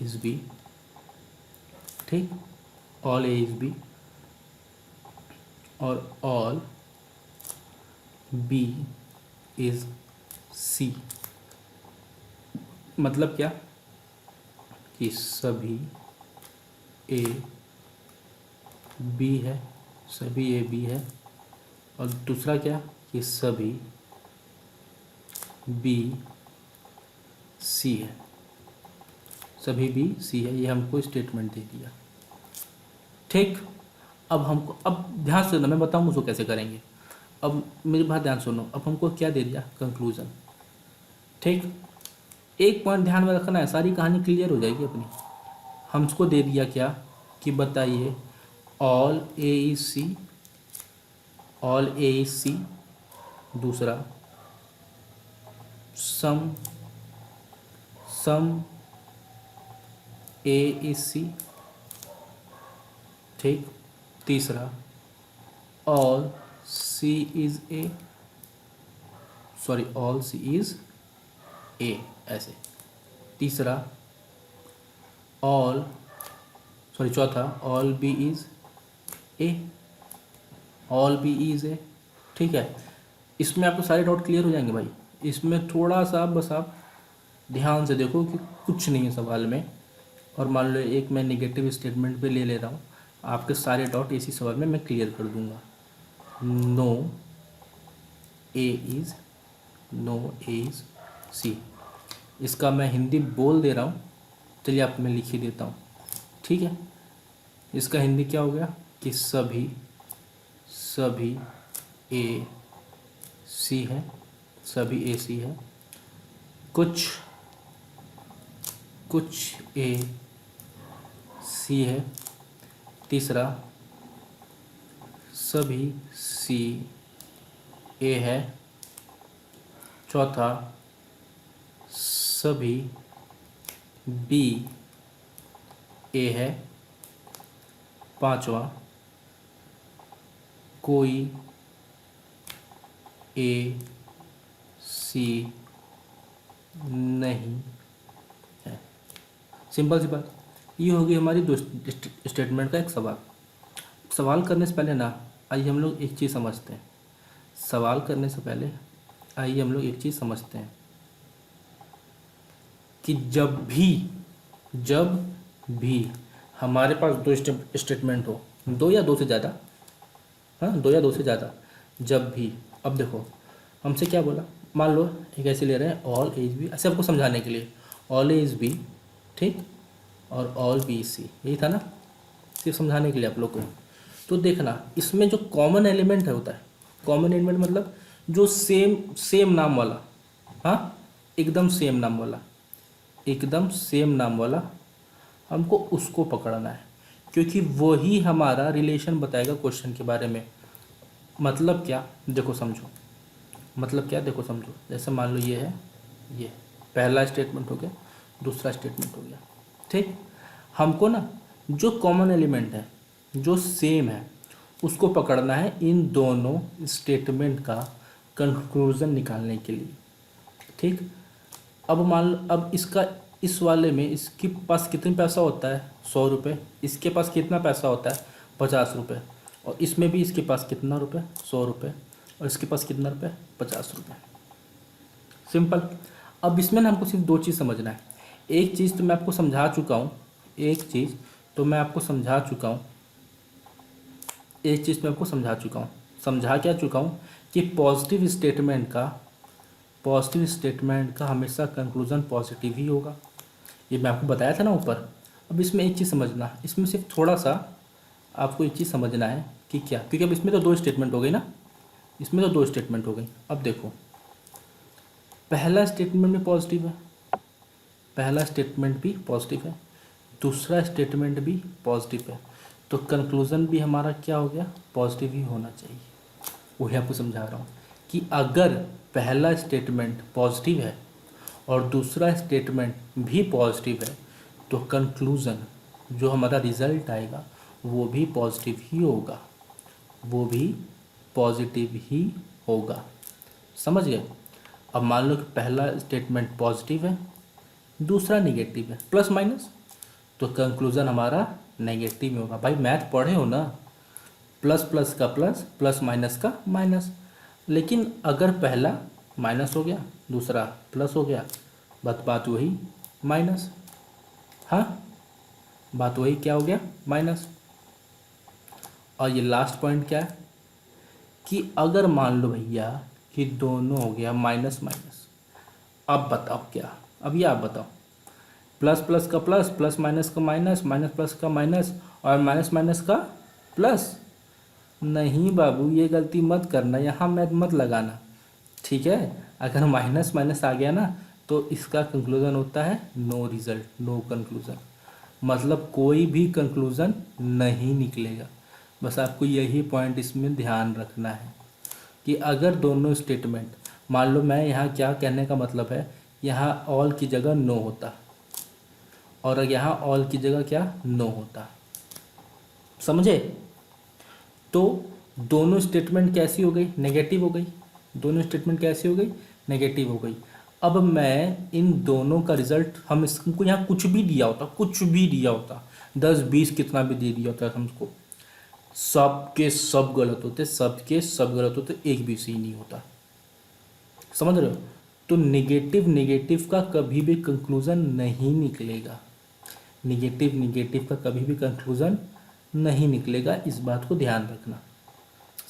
इज़ बी, ठीक, ऑल ए इज़ बी और ऑल बी इज़ सी। मतलब क्या कि सभी ए बी है, सभी ए बी है, और दूसरा क्या कि सभी बी सी है, सभी बी सी है। ये हमको स्टेटमेंट दे दिया, ठीक। अब हमको, अब ध्यान से सुनो, मैं बताऊँ उसको कैसे करेंगे। अब मेरी बात ध्यान सुनो, अब हमको क्या दे दिया, कंक्लूज़न, ठीक। एक पॉइंट ध्यान में रखना है, सारी कहानी क्लियर हो जाएगी अपनी। हमको दे दिया क्या कि बताइए all A is C, all A is C. दूसरा some some A is C, ठीक। तीसरा all C is A, sorry all C is A, ऐसे। तीसरा ऑल, सॉरी चौथा all B is A, all B is A, ठीक है। इसमें आपको सारे डाउट क्लियर हो जाएंगे भाई। इसमें थोड़ा सा बस आप ध्यान से देखो कि कुछ नहीं है सवाल में, और मान लो एक मैं नेगेटिव स्टेटमेंट भी ले रहा हूँ, आपके सारे डाउट इसी सवाल में मैं क्लियर कर दूंगा। No A is, no A is C. इसका मैं हिंदी बोल दे रहा हूँ, चलिए आप मैं लिख ही देता हूँ, ठीक है। इसका हिंदी क्या हो गया कि सभी सभी ए सी है, सभी ए सी है, कुछ कुछ ए सी है। तीसरा सभी सी ए है। चौथा सभी बी ए है। पांचवा कोई ए सी नहीं है। सिंपल सी बात, ये होगी हमारी दो स्टेटमेंट का एक सवाल। सवाल करने से पहले ना आइए हम लोग एक चीज़ समझते हैं। सवाल करने से पहले आइए हम लोग एक चीज़ समझते हैं कि जब भी हमारे पास दो स्टेटमेंट हो, दो या दो से ज़्यादा, हाँ दो या दो से ज़्यादा, जब भी, अब देखो हमसे क्या बोला, मान लो एक ऐसे ले रहे हैं ऑल एज बी, ऐसे आपको समझाने के लिए ऑल एज बी, ठीक, और ऑल बी सी, यही था ना, सिर्फ समझाने के लिए आप लोग को। तो देखना इसमें जो कॉमन एलिमेंट है होता है, कॉमन एलिमेंट मतलब जो सेम नाम वाला, हाँ एकदम सेम नाम वाला, एकदम सेम नाम वाला, हमको उसको पकड़ना है, क्योंकि वही हमारा रिलेशन बताएगा क्वेश्चन के बारे में। मतलब क्या देखो समझो, मतलब क्या देखो समझो, जैसे मान लो ये है, ये पहला स्टेटमेंट हो गया, दूसरा स्टेटमेंट हो गया, ठीक। हमको ना जो कॉमन एलिमेंट है, जो सेम है, उसको पकड़ना है इन दोनों स्टेटमेंट का कंक्लूजन निकालने के लिए, ठीक। अब मान लो, अब इसका, इस वाले में इसके पास कितने पैसा होता है 100 रुपये, इसके पास कितना पैसा होता है 50 रुपये, और इसमें भी इसके पास कितना रुपये 100 रुपये, और इसके पास कितना रुपये 50 रुपये। सिंपल। अब इसमें ना हमको सिर्फ दो चीज़ समझना है। एक चीज़ तो मैं आपको समझा चुका हूँ, एक चीज़ तो मैं आपको समझा चुका हूँ, एक चीज़ मैं आपको समझा चुका हूँ। समझा क्या चुका हूँ कि पॉजिटिव स्टेटमेंट का हमेशा कंक्लूजन पॉजिटिव ही होगा, ये मैं आपको बताया था ना ऊपर। अब इसमें एक चीज़ समझना, इसमें सिर्फ थोड़ा सा आपको एक चीज़ समझना है कि क्या, क्योंकि अब इसमें तो दो स्टेटमेंट हो गई ना, इसमें तो दो स्टेटमेंट हो गई। अब देखो पहला स्टेटमेंट भी पॉजिटिव है, पहला स्टेटमेंट भी पॉजिटिव है, दूसरा स्टेटमेंट भी पॉजिटिव है, तो कंक्लूज़न भी हमारा क्या हो गया, पॉजिटिव ही होना चाहिए। वही आपको समझा रहा हूँ कि अगर पहला स्टेटमेंट पॉजिटिव है और दूसरा स्टेटमेंट भी पॉजिटिव है, तो कंक्लूज़न जो हमारा रिज़ल्ट आएगा वो भी पॉजिटिव ही होगा, वो भी पॉजिटिव ही होगा। समझ गए। अब मान लो कि पहला स्टेटमेंट पॉजिटिव है, दूसरा निगेटिव है, प्लस माइनस, तो कंक्लूजन हमारा नेगेटिव में होगा। भाई मैथ पढ़े हो ना, प्लस प्लस का प्लस, प्लस माइनस का माइनस। लेकिन अगर पहला माइनस हो गया, दूसरा प्लस हो गया, बात वही माइनस। हाँ, बात वही क्या हो गया, माइनस। और ये लास्ट पॉइंट क्या है कि अगर मान लो भैया कि दोनों हो गया माइनस माइनस, अब बताओ क्या, अब ये आप बताओ, प्लस प्लस का प्लस, प्लस माइनस का माइनस, माइनस प्लस का माइनस और माइनस माइनस का प्लस। नहीं बाबू, ये गलती मत करना, यहाँ मैथ मत लगाना, ठीक है। अगर माइनस माइनस आ गया ना तो इसका कंक्लूजन होता है नो रिजल्ट, नो कंक्लूजन, मतलब कोई भी कंक्लूजन नहीं निकलेगा। बस आपको यही पॉइंट इसमें ध्यान रखना है कि अगर दोनों स्टेटमेंट, मान लो मैं यहाँ क्या कहने का मतलब है, यहाँ ऑल की जगह नो होता और यहाँ ऑल की जगह क्या नो होता, समझे। तो दोनों स्टेटमेंट कैसी हो गई, नेगेटिव हो गई। दोनों स्टेटमेंट कैसी हो गई, नेगेटिव हो गई। अब मैं इन दोनों का रिजल्ट, हम इसको यहाँ कुछ भी दिया होता, कुछ भी दिया होता, 10 20 कितना भी दे दिया होता हमको, सब के सब गलत होते, सब के सब गलत होते, एक भी सही नहीं होता, समझ रहे हो। तो नेगेटिव नेगेटिव का कभी भी कंक्लूजन नहीं निकलेगा, नेगेटिव नेगेटिव का कभी भी कंक्लूजन नहीं निकलेगा, इस बात को ध्यान रखना,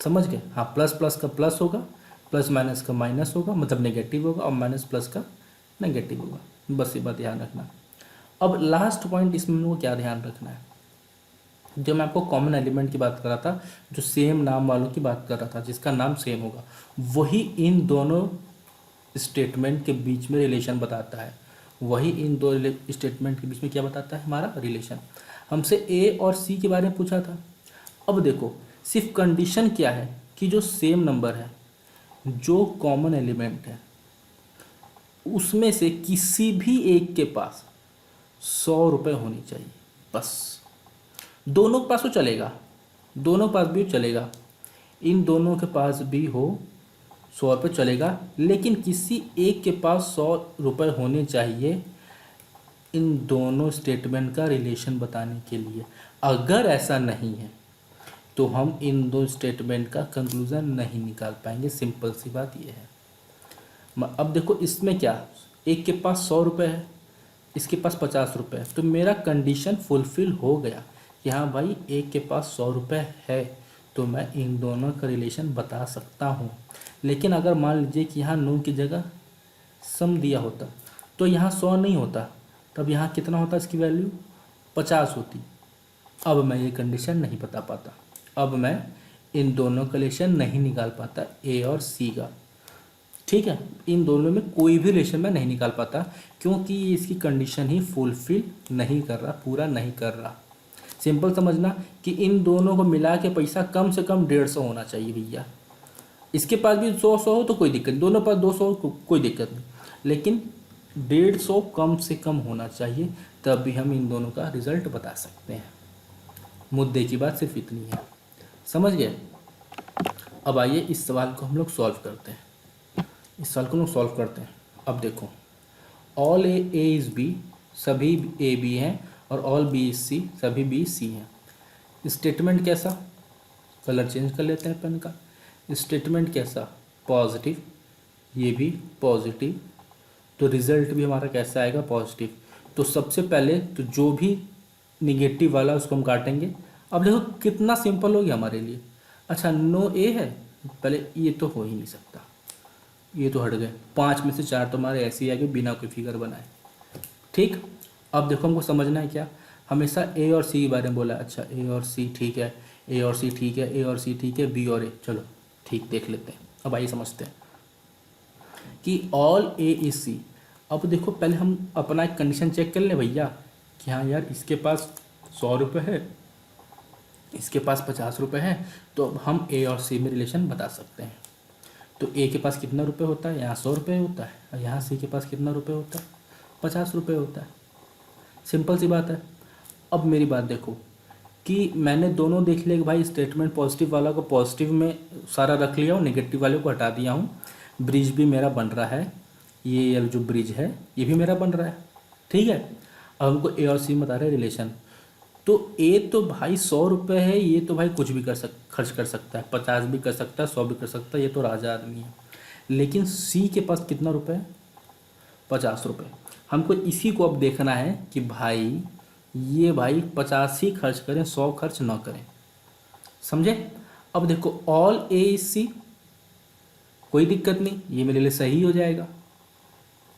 समझ गए। हाँ, प्लस प्लस का प्लस होगा, प्लस माइनस का माइनस होगा, मतलब नेगेटिव होगा, और माइनस प्लस का नेगेटिव होगा, बस ये बात ध्यान रखना। अब लास्ट पॉइंट इसमें हमको क्या ध्यान रखना है, जो मैं आपको कॉमन एलिमेंट की बात कर रहा था, जो सेम नाम वालों की बात कर रहा था, जिसका नाम सेम होगा, वही इन दोनों स्टेटमेंट के बीच में रिलेशन बताता है, वही इन दो स्टेटमेंट के बीच में क्या बताता है, हमारा रिलेशन। हमसे ए और सी के बारे में पूछा था। अब देखो, सिर्फ कंडीशन क्या है कि जो सेम नंबर है, जो कॉमन एलिमेंट है, उसमें से किसी भी एक के पास 100 रुपये होनी चाहिए, बस। दोनों के पास तो चलेगा, दोनों के पास भी चलेगा, इन दोनों के पास भी हो 100 रुपये चलेगा, लेकिन किसी एक के पास 100 रुपये होने चाहिए इन दोनों स्टेटमेंट का रिलेशन बताने के लिए। अगर ऐसा नहीं है तो हम इन दो स्टेटमेंट का कंक्लूज़न नहीं निकाल पाएंगे, सिंपल सी बात ये है। अब देखो इसमें क्या, एक के पास 100 रुपये है, इसके पास 50 रुपये है, तो मेरा कंडीशन फुलफिल हो गया कि हाँ भाई एक के पास 100 रुपये है, तो मैं इन दोनों का रिलेशन बता सकता हूँ। लेकिन अगर मान लीजिए कि यहाँ 9 की जगह सम दिया होता तो यहाँ 100 नहीं होता, तब यहाँ कितना होता, इसकी वैल्यू 50 होती। अब मैं ये कंडीशन नहीं बता पाता, अब मैं इन दोनों का रिलेशन नहीं निकाल पाता, ए और सी का, ठीक है। इन दोनों में कोई भी रिलेशन मैं नहीं निकाल पाता, क्योंकि इसकी कंडीशन ही फुलफिल नहीं कर रहा, पूरा नहीं कर रहा। सिंपल समझना कि इन दोनों को मिला के पैसा कम से कम 150 होना चाहिए भैया। इसके पास भी 100 हो तो कोई दिक्कत नहीं, दोनों पास 200 कोई दिक्कत नहीं, लेकिन 150 कम से कम होना चाहिए, तब भी हम इन दोनों का रिजल्ट बता सकते हैं। मुद्दे की बात सिर्फ इतनी है, समझ गए। अब आइए इस सवाल को हम लोग सॉल्व करते हैं, इस सवाल को हम लोग सॉल्व करते हैं। अब देखो, ऑल ए इज़ बी, सभी ए बी हैं, और ऑल बी इज सी, सभी बी सी हैं। स्टेटमेंट कैसा, कलर चेंज कर लेते हैं पेन का। स्टेटमेंट कैसा, पॉजिटिव, ये भी पॉजिटिव, तो रिज़ल्ट भी हमारा कैसा आएगा, पॉजिटिव। तो सबसे पहले तो जो भी निगेटिव वाला उसको हम काटेंगे। अब देखो कितना सिंपल हो गया हमारे लिए। अच्छा, नो ए है, पहले ये तो हो ही नहीं सकता, ये तो हट गए, 5 में से 4 तो हमारे ऐसे ही आ गए बिना कोई फिगर बनाए, ठीक। अब देखो हमको समझना है क्या, हमेशा ए और सी के बारे में बोला, अच्छा ए और सी ठीक है, ए और सी ठीक है, ए और सी ठीक है, बी और ए, चलो ठीक, देख लेते हैं। अब आइए समझते हैं कि ऑल ए इज सी। अब देखो पहले हम अपना एक कंडीशन चेक कर लें भैया कि हाँ यार इसके पास 100 रुपये है, इसके पास 50 रुपये है, तो अब हम ए और सी में रिलेशन बता सकते हैं। तो ए के पास कितना रुपये होता है, यहाँ 100 रुपये होता है, और यहाँ सी के पास कितना रुपये होता है, 50 रुपये होता है, सिंपल सी बात है। अब मेरी बात देखो कि मैंने दोनों देख लिया कि भाई स्टेटमेंट पॉजिटिव वाला को पॉजिटिव में सारा रख लिया हूँ, नेगेटिव वाले को हटा दिया हूँ। ब्रिज भी मेरा बन रहा है, ये जो ब्रिज है ये भी मेरा बन रहा है, ठीक है। अब हमको ए और सी में बता रहे हैं रिलेशन। तो ए तो भाई 100 रुपये है, ये तो भाई कुछ भी खर्च कर सकता है, 50 भी कर सकता है, 100 भी कर सकता है, ये तो राजा आदमी है। लेकिन सी के पास कितना रुपये है? 50 रुपये। हमको इसी को अब देखना है कि भाई ये भाई 50 ही खर्च करें, 100 खर्च ना करें, समझे। अब देखो ऑल ए इज सी, कोई दिक्कत नहीं, ये मेरे लिए सही हो जाएगा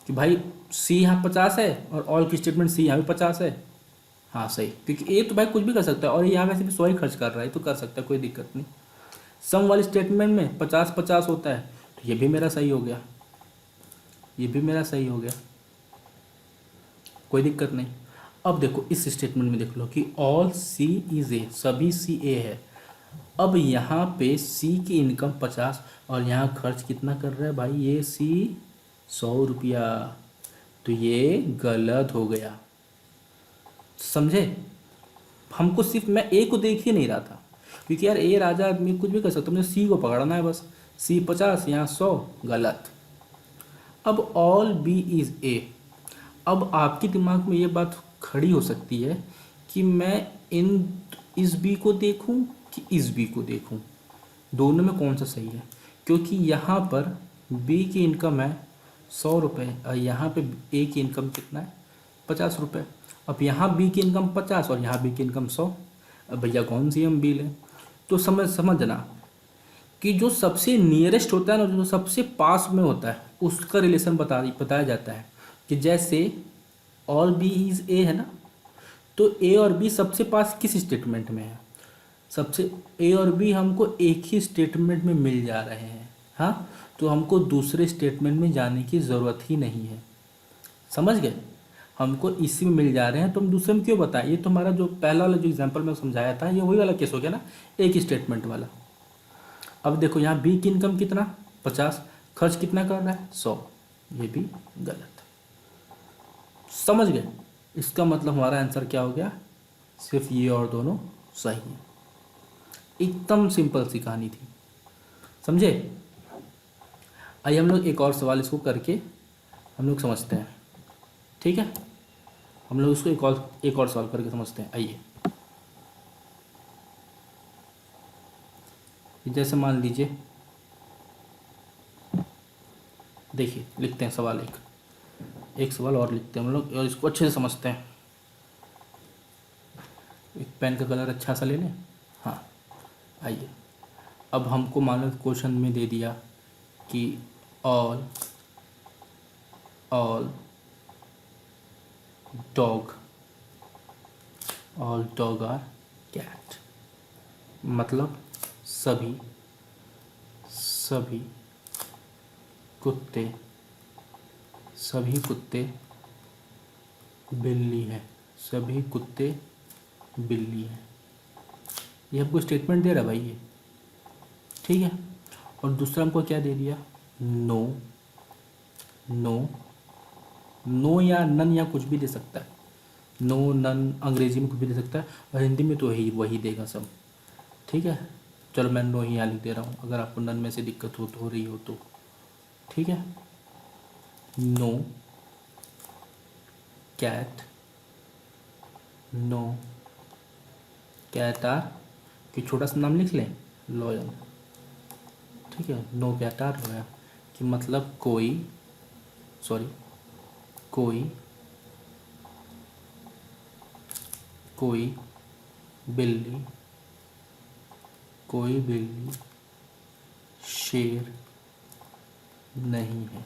कि भाई सी यहाँ 50 है और ऑल की स्टेटमेंट सी यहाँ भी 50 है। हाँ सही, क्योंकि ए तो भाई कुछ भी कर सकता है और यहाँ वैसे भी 100 ही खर्च कर रहा है, तो कर सकता है, कोई दिक्कत नहीं। सम वाली स्टेटमेंट में 50-50 होता है, तो ये भी मेरा सही हो गया, ये भी मेरा सही हो गया, कोई दिक्कत नहीं। अब देखो इस स्टेटमेंट में देख लो कि ऑल सी इज ए, सभी सी ए है। अब यहाँ पे सी की इनकम 50 और यहाँ खर्च कितना कर रहा है भाई ये सी? 100 रुपया। तो ये गलत हो गया, समझे। हमको सिर्फ मैं ए को देख ही नहीं रहा था, क्योंकि यार ए राजा आदमी कुछ भी कर सकता, मुझे सी को पकड़ना है बस। सी 50, यहाँ 100, गलत। अब ऑल बी इज़ ए। अब आपके दिमाग में ये बात खड़ी हो सकती है कि मैं इस बी को देखूं कि इस बी को देखूं, दोनों में कौन सा सही है। क्योंकि यहाँ पर बी की इनकम है 100 रुपये और यहाँ पे ए की इनकम कितना है? 50 रुपये। अब यहाँ बी की इनकम 50 और यहाँ बी की इनकम 100। अब भैया कौन सी हम बी लें? तो समझना कि जो सबसे नियरेस्ट होता है ना, जो सबसे पास में होता है, उसका रिलेशन बताया जाता है। कि जैसे ऑल बी इज़ ए है ना, तो ए और बी सबसे पास किस स्टेटमेंट में है? सबसे ए और बी हमको एक ही स्टेटमेंट में मिल जा रहे हैं, हाँ, तो हमको दूसरे स्टेटमेंट में जाने की ज़रूरत ही नहीं है, समझ गए। हमको इसी में मिल जा रहे हैं तो हम दूसरे में क्यों बताएं। ये तो हमारा जो पहला वाला जो एग्जांपल मैं समझाया था, ये वही वाला केस हो गया ना, एक ही स्टेटमेंट वाला। अब देखो यहाँ बी की इनकम कितना? 50, खर्च कितना कर रहा है? 100, ये भी गलत, समझ गए। इसका मतलब हमारा आंसर क्या हो गया? सिर्फ ये और दोनों सही है। एकदम सिंपल सी कहानी थी, समझे। आइए हम लोग एक और सवाल इसको करके हम लोग समझते हैं, ठीक है। हम लोग इसको एक और सवाल करके समझते हैं। आइए, जैसे मान लीजिए, देखिए लिखते हैं सवाल, एक सवाल और लिखते हैं हम लोग और इसको अच्छे से समझते हैं। एक पेन का कलर अच्छा सा ले लें। हाँ, आइए। अब हमको मान लो क्वेश्चन में दे दिया कि ऑल डॉग आर कैट, मतलब सभी कुत्ते बिल्ली हैं, सभी कुत्ते बिल्ली हैं। ये हमको स्टेटमेंट दे रहा है भाई ये, ठीक है। और दूसरा हमको क्या दे दिया? नो या नन या कुछ भी दे सकता है, नो नन अंग्रेजी में कुछ भी दे सकता है और हिंदी में तो वही देगा सब, ठीक है। चलो मैं नो ही यहाँ लिख दे रहा हूँ, अगर आपको नन में से दिक्कत हो रही हो तो, ठीक है। नो कैट आर, कि छोटा सा नाम लिख लें, लॉयन, ठीक है। नो कैट आर लॉयन कि मतलब कोई बिल्ली शेर नहीं है।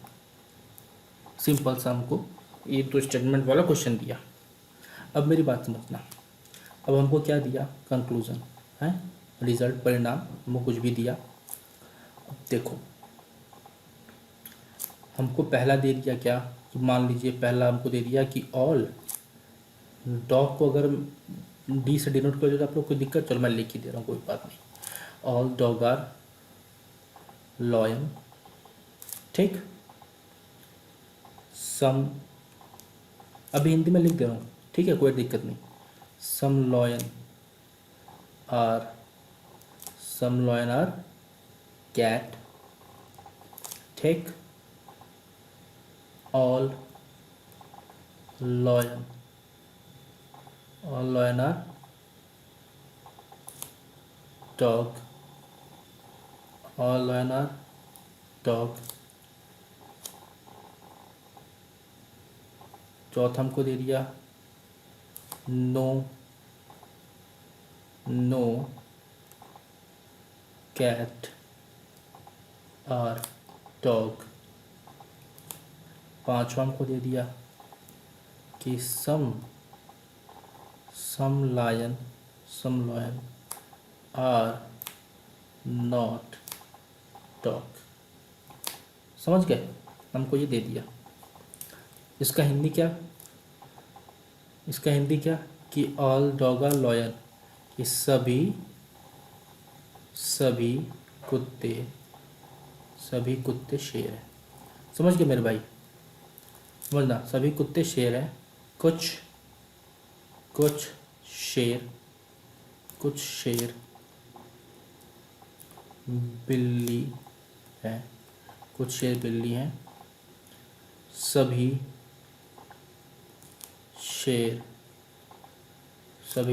सिंपल सा हमको ये तो स्टेटमेंट वाला क्वेश्चन दिया। अब मेरी बात समझना, अब हमको क्या दिया? कंक्लूजन है, रिजल्ट, परिणाम, हमको कुछ भी दिया। अब देखो हमको पहला दे दिया क्या, कि मान लीजिए पहला हमको दे दिया कि ऑल डॉग को अगर डी से डिनोट कर दे तो आप लोग कोई दिक्कत, चलो मैं लिख ही दे रहा हूँ, कोई बात नहीं। ऑल डॉग आर लॉयन, ठीक। सम, अभी हिंदी में लिख दे रहा हूँ, ठीक है, कोई दिक्कत नहीं। सम लॉयन आर कैट, ठीक। All lion, all lion are dog, all lion are dog. चौथा हमको दे दिया no, no cat are dog. पांचवा हमको दे दिया कि some lion, some lion are not dog. समझ गए, हमको ये दे दिया। इसका हिंदी क्या, इसका हिंदी क्या कि ऑल डॉग आर लॉयल, कि सभी कुत्ते, सभी कुत्ते शेर हैं। समझ गए मेरे भाई, समझना, सभी कुत्ते शेर हैं। कुछ शेर, कुछ शेर बिल्ली है, कुछ शेर बिल्ली हैं। सभी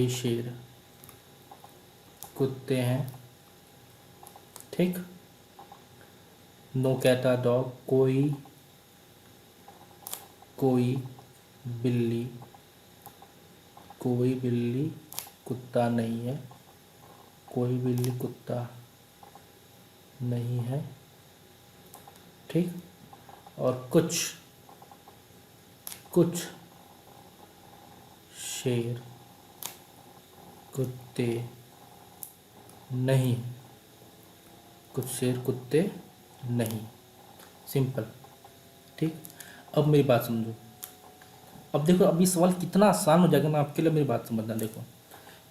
शेर कुत्ते हैं। ठीक। नो कैट आर डॉग, कोई बिल्ली कुत्ता नहीं है, कोई बिल्ली कुत्ता नहीं है। ठीक। और कुछ शेर कुत्ते नहीं, कुछ शेर कुत्ते नहीं। सिंपल। ठीक। अब मेरी बात समझो। अब देखो, अब ये सवाल कितना आसान हो जाएगा ना आपके लिए, मेरी बात समझना। देखो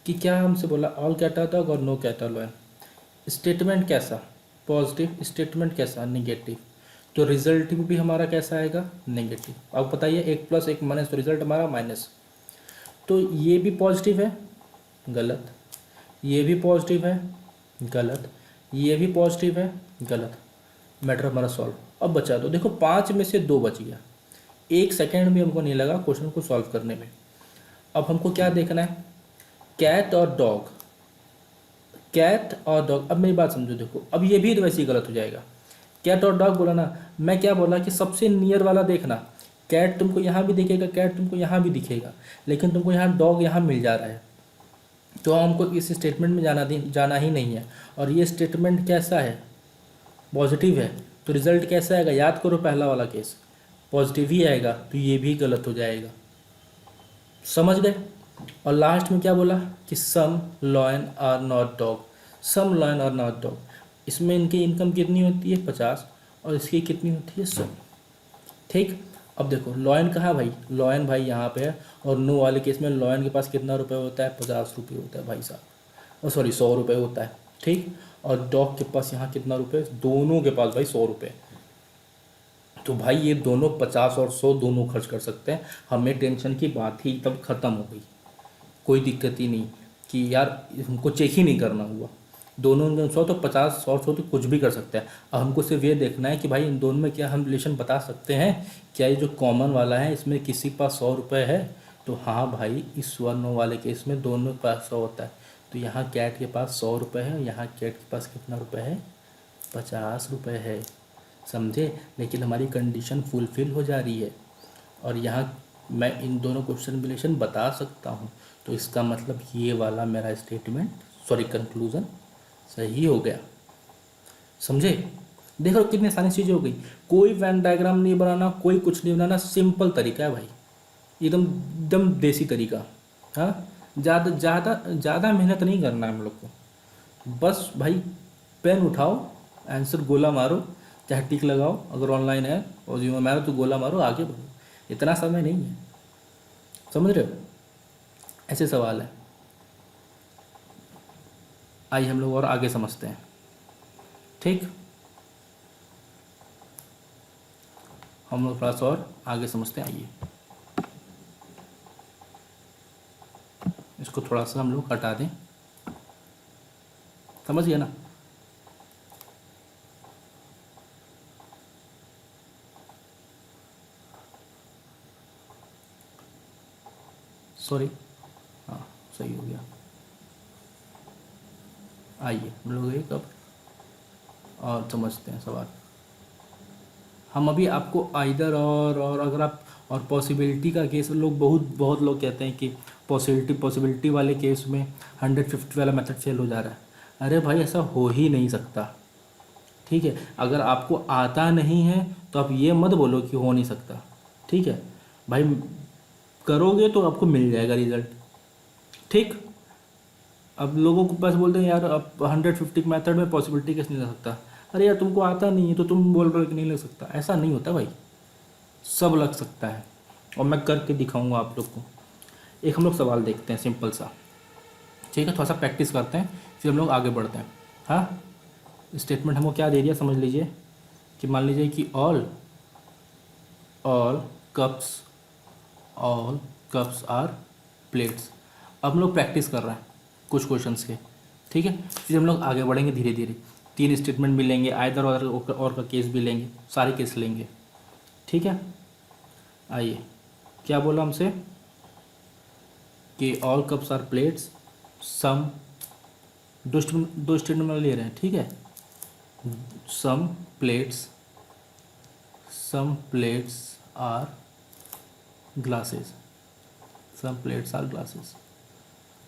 कि क्या हमसे बोला ऑल कैटालॉग और नो कैटालॉग। स्टेटमेंट कैसा, पॉजिटिव, स्टेटमेंट कैसा, नेगेटिव। तो रिजल्ट भी हमारा कैसा आएगा, नेगेटिव। अब बताइए 1 + 1 माइनस, तो रिजल्ट हमारा माइनस। तो ये भी पॉजिटिव है, गलत। ये भी पॉजिटिव है, गलत। ये भी पॉजिटिव है, गलत। मैटर हमारा सॉल्व। अब बचा दो, देखो 5 में से 2 बच गया। 1 सेकेंड भी हमको नहीं लगा क्वेश्चन को सॉल्व करने में। अब हमको क्या देखना है, कैट और डॉग, कैट और डॉग। अब मेरी बात समझो, देखो अब ये भी तो वैसे ही गलत हो जाएगा। कैट और डॉग बोला ना, मैं क्या बोला कि सबसे नियर वाला देखना। कैट तुमको यहाँ भी दिखेगा, कैट तुमको यहाँ भी दिखेगा, लेकिन तुमको यहाँ डॉग यहाँ मिल जा रहा है। तो हमको इस स्टेटमेंट में जाना ही नहीं है। और ये स्टेटमेंट कैसा है, पॉजिटिव है। तो रिजल्ट कैसा आएगा, याद करो पहला वाला केस, पॉजिटिव ही आएगा। तो ये भी गलत हो जाएगा। समझ गए। और लास्ट में क्या बोला कि some lion are not dog, some lion are not dog. इसमें इनकी इनकम कितनी होती है 50, और इसकी कितनी होती है 100। ठीक। अब देखो लॉयन कहाँ भाई, लॉयन भाई यहाँ पे है। और नो वाले केस में लॉयन के पास कितना रुपये होता है, 50 रुपये होता है भाई साहब, और सॉरी 100 रुपये होता है। ठीक। और डॉग के पास यहाँ कितना रुपये, दोनों के पास भाई 100 रुपये। तो भाई ये दोनों 50 और 100 दोनों खर्च कर सकते हैं। हमें टेंशन की बात ही तब ख़त्म हो गई, कोई दिक्कत ही नहीं कि यार हमको चेक ही नहीं करना हुआ। दोनों 100 तो 50, 100 तो कुछ भी कर सकते हैं। अब हमको सिर्फ ये देखना है कि भाई इन दोनों में क्या हम रिलेशन बता सकते हैं, क्या ये जो कॉमन वाला है इसमें किसी के पास 100 रुपये है। तो हाँ भाई, इस नो वाले केस में दोनों के पास 100 होता है। तो यहाँ कैट के पास 100 रुपये है, यहाँ कैट के पास कितना रुपये है, 50 रुपये है। समझे। लेकिन हमारी कंडीशन फुलफिल हो जा रही है, और यहाँ मैं इन दोनों क्वेश्चन रिलेशन बता सकता हूँ। तो इसका मतलब ये वाला मेरा स्टेटमेंट, सॉरी कंक्लूज़न सही हो गया। समझे। देखो कितनी आसानी चीज़ें हो गई। कोई वेन डायग्राम नहीं बनाना, कोई कुछ नहीं बनाना, सिंपल तरीका है भाई, एकदम एकदम देसी तरीका। हाँ, ज़्यादा ज़्यादा ज़्यादा मेहनत नहीं करना है हम लोग को। बस भाई पेन उठाओ, आंसर गोला मारो, चाहे टिक लगाओ अगर ऑनलाइन है, और जो मारो तो गोला मारो, आगे बढ़ो। इतना समय नहीं है, समझ रहे हो। ऐसे सवाल है। आइए हम लोग और आगे समझते हैं। ठीक। हम लोग थोड़ा सा और आगे समझते हैं। आइए इसको थोड़ा सा हम लोग हटा दें। समझ गए ना। सॉरी, हाँ सही हो गया। आइए हम लोग एक अब और समझते हैं सवाल। हम अभी आपको आइदर और अगर आप और पॉसिबिलिटी का केस, लोग बहुत लोग कहते हैं कि पॉसिबिलिटी वाले केस में 150 वाला मेथड फेल हो जा रहा है। अरे भाई ऐसा हो ही नहीं सकता, ठीक है। अगर आपको आता नहीं है तो आप ये मत बोलो कि हो नहीं सकता, ठीक है भाई। करोगे तो आपको मिल जाएगा रिजल्ट, ठीक। अब लोगों को बस बोलते हैं यार अब 150 मेथड में पॉसिबिलिटी कैसे नहीं लग सकता। अरे यार तुमको आता नहीं है तो तुम बोल रहे हो कि नहीं लग सकता, ऐसा नहीं होता भाई, सब लग सकता है। और मैं करके दिखाऊंगा आप लोग को। एक हम लोग सवाल देखते हैं सिंपल सा, ठीक है। थोड़ा सा प्रैक्टिस करते हैं फिर हम लोग आगे बढ़ते हैं। हाँ, स्टेटमेंट हमको क्या दे दिया समझ लीजिए कि मान लीजिए कि all all cups all cups are plates. अब हम लोग प्रैक्टिस कर रहे हैं कुछ क्वेश्चंस के, ठीक है। फिर हम लोग आगे बढ़ेंगे धीरे धीरे। 3 स्टेटमेंट भी लेंगे, आइदर और का केस भी लेंगे, सारे केस लेंगे, ठीक है। आइए, क्या बोला हमसे कि ऑल कप्स आर प्लेट्स, सम, दो स्टेटमेंट ले रहे हैं, ठीक है। सम plates are glasses, some plates are glasses.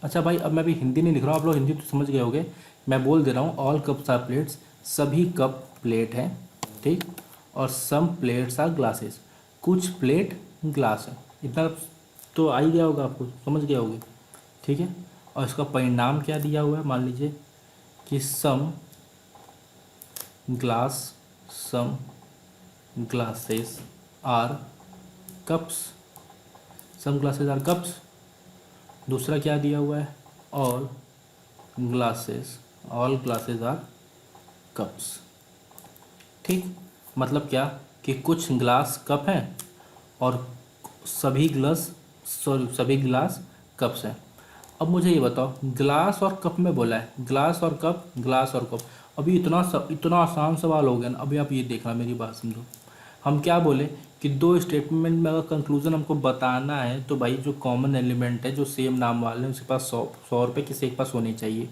अच्छा भाई, अब मैं भी हिंदी नहीं लिख रहा हूँ, आप लोग हिंदी तो समझ गए होंगे। मैं बोल दे रहा हूँ ऑल कप्स आर प्लेट्स, सभी कप प्लेट हैं, ठीक। और सम प्लेट्स आर ग्लासेस, कुछ प्लेट ग्लास है। इतना तो आ ही गया होगा, आपको समझ गया होगा, ठीक है। और इसका परिणाम क्या दिया हुआ है, मान लीजिए कि some glasses are cups, some glasses are cups. दूसरा क्या दिया हुआ है, ऑल ग्लासेस आर कप्स, ठीक। मतलब क्या कि कुछ ग्लास कप हैं और सभी ग्लास कप्स हैं। अब मुझे ये बताओ, ग्लास और कप में बोला है, ग्लास और कप। अभी इतना आसान सवाल हो गया ना। अभी आप ये देखना, मेरी बात समझो। हम क्या बोले कि दो स्टेटमेंट में अगर कंक्लूजन हमको बताना है तो भाई जो कॉमन एलिमेंट है, जो सेम नाम वाले हैं, उसके पास 100 रुपये किसी एक पास होने चाहिए।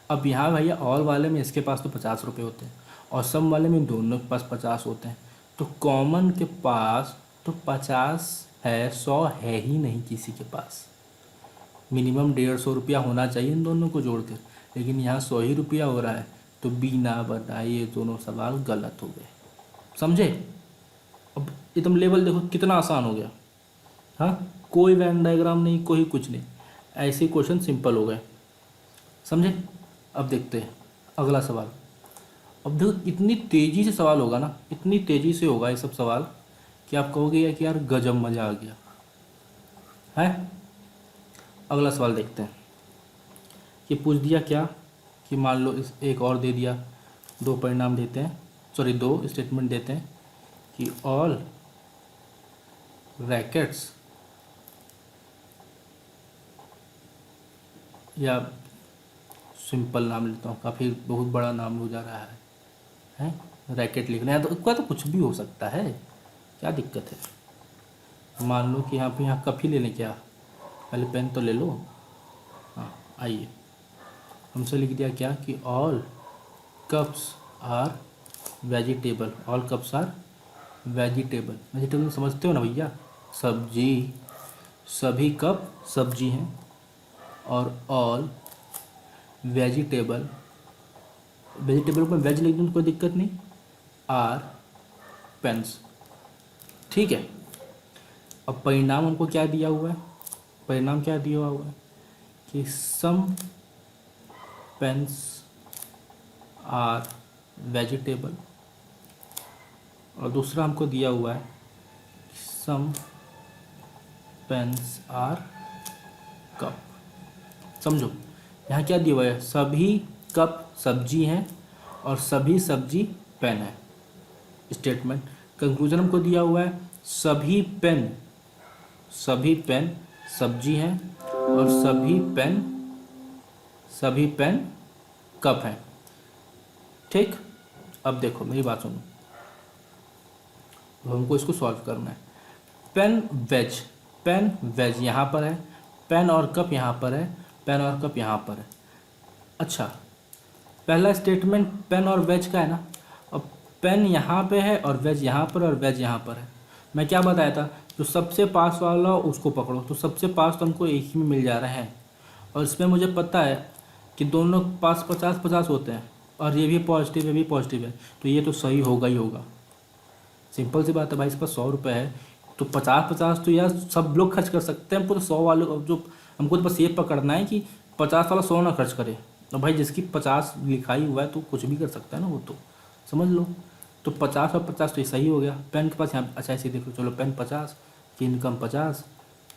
अब यहाँ भैया ऑल वाले में इसके पास तो 50 रुपये होते हैं और सम वाले में दोनों के पास 50 होते हैं। तो कॉमन के पास तो 50 है, 100 है ही नहीं किसी के पास। मिनिमम 150 रुपया होना चाहिए इन दोनों को जोड़ कर, लेकिन यहाँ 100 ही रुपया हो रहा है। तो बिना बताए ये दोनों सवाल गलत हो गए, समझे। अब एकदम लेवल देखो कितना आसान हो गया। हाँ, कोई वेन डायग्राम नहीं, कोई कुछ नहीं, ऐसे क्वेश्चन सिंपल हो गए, समझे। अब देखते हैं अगला सवाल। अब देखो इतनी तेज़ी से सवाल होगा ना, इतनी तेज़ी से होगा ये सब सवाल कि आप कहोगे यार कि यार गजब मज़ा आ गया है। अगला सवाल देखते हैं कि पूछ दिया क्या कि मान लो इस एक और दे दिया, दो परिणाम देते हैं, सॉरी दो स्टेटमेंट देते हैं कि ऑल रैकेट्स, या सिंपल नाम लेता हूँ, काफ़ी बहुत बड़ा नाम हो जा रहा है रैकेट लिखना है तो उसका तो कुछ भी हो सकता है, क्या दिक्कत है। मान लो कि यहाँ कप ही ले लें, क्या पहले पेन तो ले लो। हाँ आइए, हमसे लिख दिया क्या कि all cups are vegetable, all cups are vegetable समझते हो ना भैया, सब्जी, सभी कप सब्जी हैं। और ऑल वेजिटेबल को वेज लिख दूँ कोई दिक्कत नहीं, आर पेन्स, ठीक है। अब परिणाम हमको क्या दिया हुआ है, परिणाम क्या दिया हुआ है कि सम पेन्स आर वेजिटेबल, और दूसरा हमको दिया हुआ है सम पेन्स आर कप। समझो यहाँ क्या दिया हुआ है, सभी कप सब्जी हैं और सभी सब्जी पेन है। स्टेटमेंट कंक्लूजन हमको दिया हुआ है सभी पेन सब्जी हैं और सभी पेन कप हैं, ठीक। अब देखो मेरी बात सुनो, हमको इसको सॉल्व करना है। पेन वेज यहाँ पर है, पेन और कप यहाँ पर है, पेन और कप यहाँ पर है। अच्छा, पहला स्टेटमेंट पेन और वेज का है ना, अब पेन यहाँ पे है और वेज यहाँ पर और वेज यहाँ पर है। मैं क्या बताया था, जो सबसे पास वाला हो उसको पकड़ो, तो सबसे पास तो हमको एक ही में मिल जा रहे हैं, और इसमें मुझे पता है कि दोनों पास 50-50 होते हैं, और ये भी पॉजिटिव है, ये भी पॉजिटिव है, तो ये तो सही होगा ही होगा। सिंपल सी बात है भाई, इस पर 100 रुपये है, तो 50-50 तो यार सब लोग खर्च कर सकते हैं, पूरे 100 वाले जो हमको तो बस ये पकड़ना है कि 50 वाला 100 ना खर्च करे। तो भाई जिसकी 50 लिखाई हुआ है तो कुछ भी कर सकता है ना, वो तो समझ लो। तो 50 और 50 तो ये सही हो गया। पेन के पास यहाँ अच्छा ऐसे देखो, चलो पेन 50 की इनकम 50,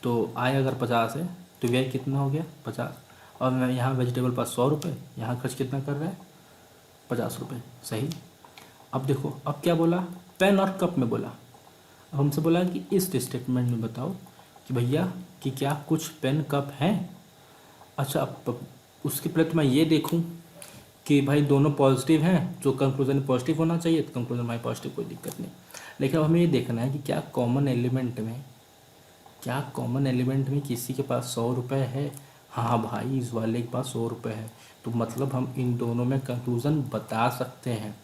तो आय अगर 50 है तो व्यय कितना हो गया 50, और मैं यहाँ वेजिटेबल पास 100 रुपये, यहाँ खर्च कितना कर रहा है 50 रुपये, सही। अब देखो, अब क्या बोला, पेन और कप में बोला। अब हमसे बोला कि इस स्टेटमेंट में बताओ कि भैया कि क्या कुछ पेन कप हैं। अच्छा, अब उसके पहले तो मैं ये देखूं कि भाई दोनों पॉजिटिव हैं, जो कंक्लूजन पॉजिटिव होना चाहिए, तो कंक्लूजन भाई पॉजिटिव, कोई दिक्कत नहीं। लेकिन अब हमें ये देखना है कि क्या कॉमन एलिमेंट में किसी के पास 100 रुपये है। हाँ भाई, इस वाले के पास 100 रुपये है, तो मतलब हम इन दोनों में कंक्लूजन बता सकते हैं।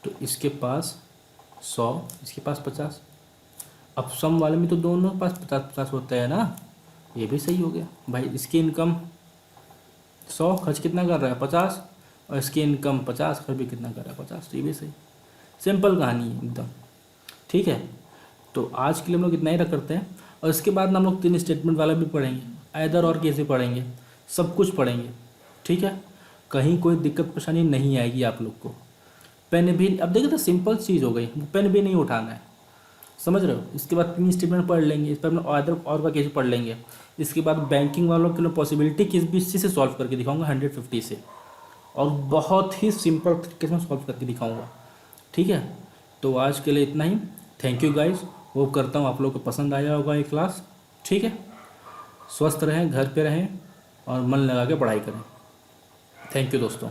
तो इसके पास 100, इसके पास 50। अब सम वाले में तो दोनों के पास 50-50 होता है ना, ये भी सही हो गया भाई। इसकी इनकम 100, खर्च कितना कर रहा है 50, और इसकी इनकम 50, खर्च भी कितना कर रहा है 50, तो ये भी सही। सिंपल कहानी है एकदम, ठीक है। तो आज के लिए हम लोग इतना ही रख करते हैं, और इसके बाद हम लोग 3 स्टेटमेंट वाला भी पढ़ेंगे, आइदर और कैसे पढ़ेंगे, सब कुछ पढ़ेंगे, ठीक है। कहीं कोई दिक्कत परेशानी नहीं आएगी आप लोग को। पेन भी, अब देखिए तो सिंपल चीज़ हो गई, पेन भी नहीं उठाना है, समझ रहे हो। इसके बाद 3 स्टेटमेंट पढ़ लेंगे, इस पर हम आइदर और का कैसे पढ़ लेंगे। इसके बाद बैंकिंग वालों के लिए पॉसिबिलिटी किस भी चीज़ से सॉल्व करके दिखाऊंगा 150 से, और बहुत ही सिंपल तरीके से सॉल्व करके दिखाऊंगा, ठीक है। तो आज के लिए इतना ही। थैंक यू गाइस, होप करता हूँ आप लोगों को पसंद आया होगा ये क्लास, ठीक है। स्वस्थ रहें, घर पे रहें, और मन लगा के पढ़ाई करें। थैंक यू दोस्तों।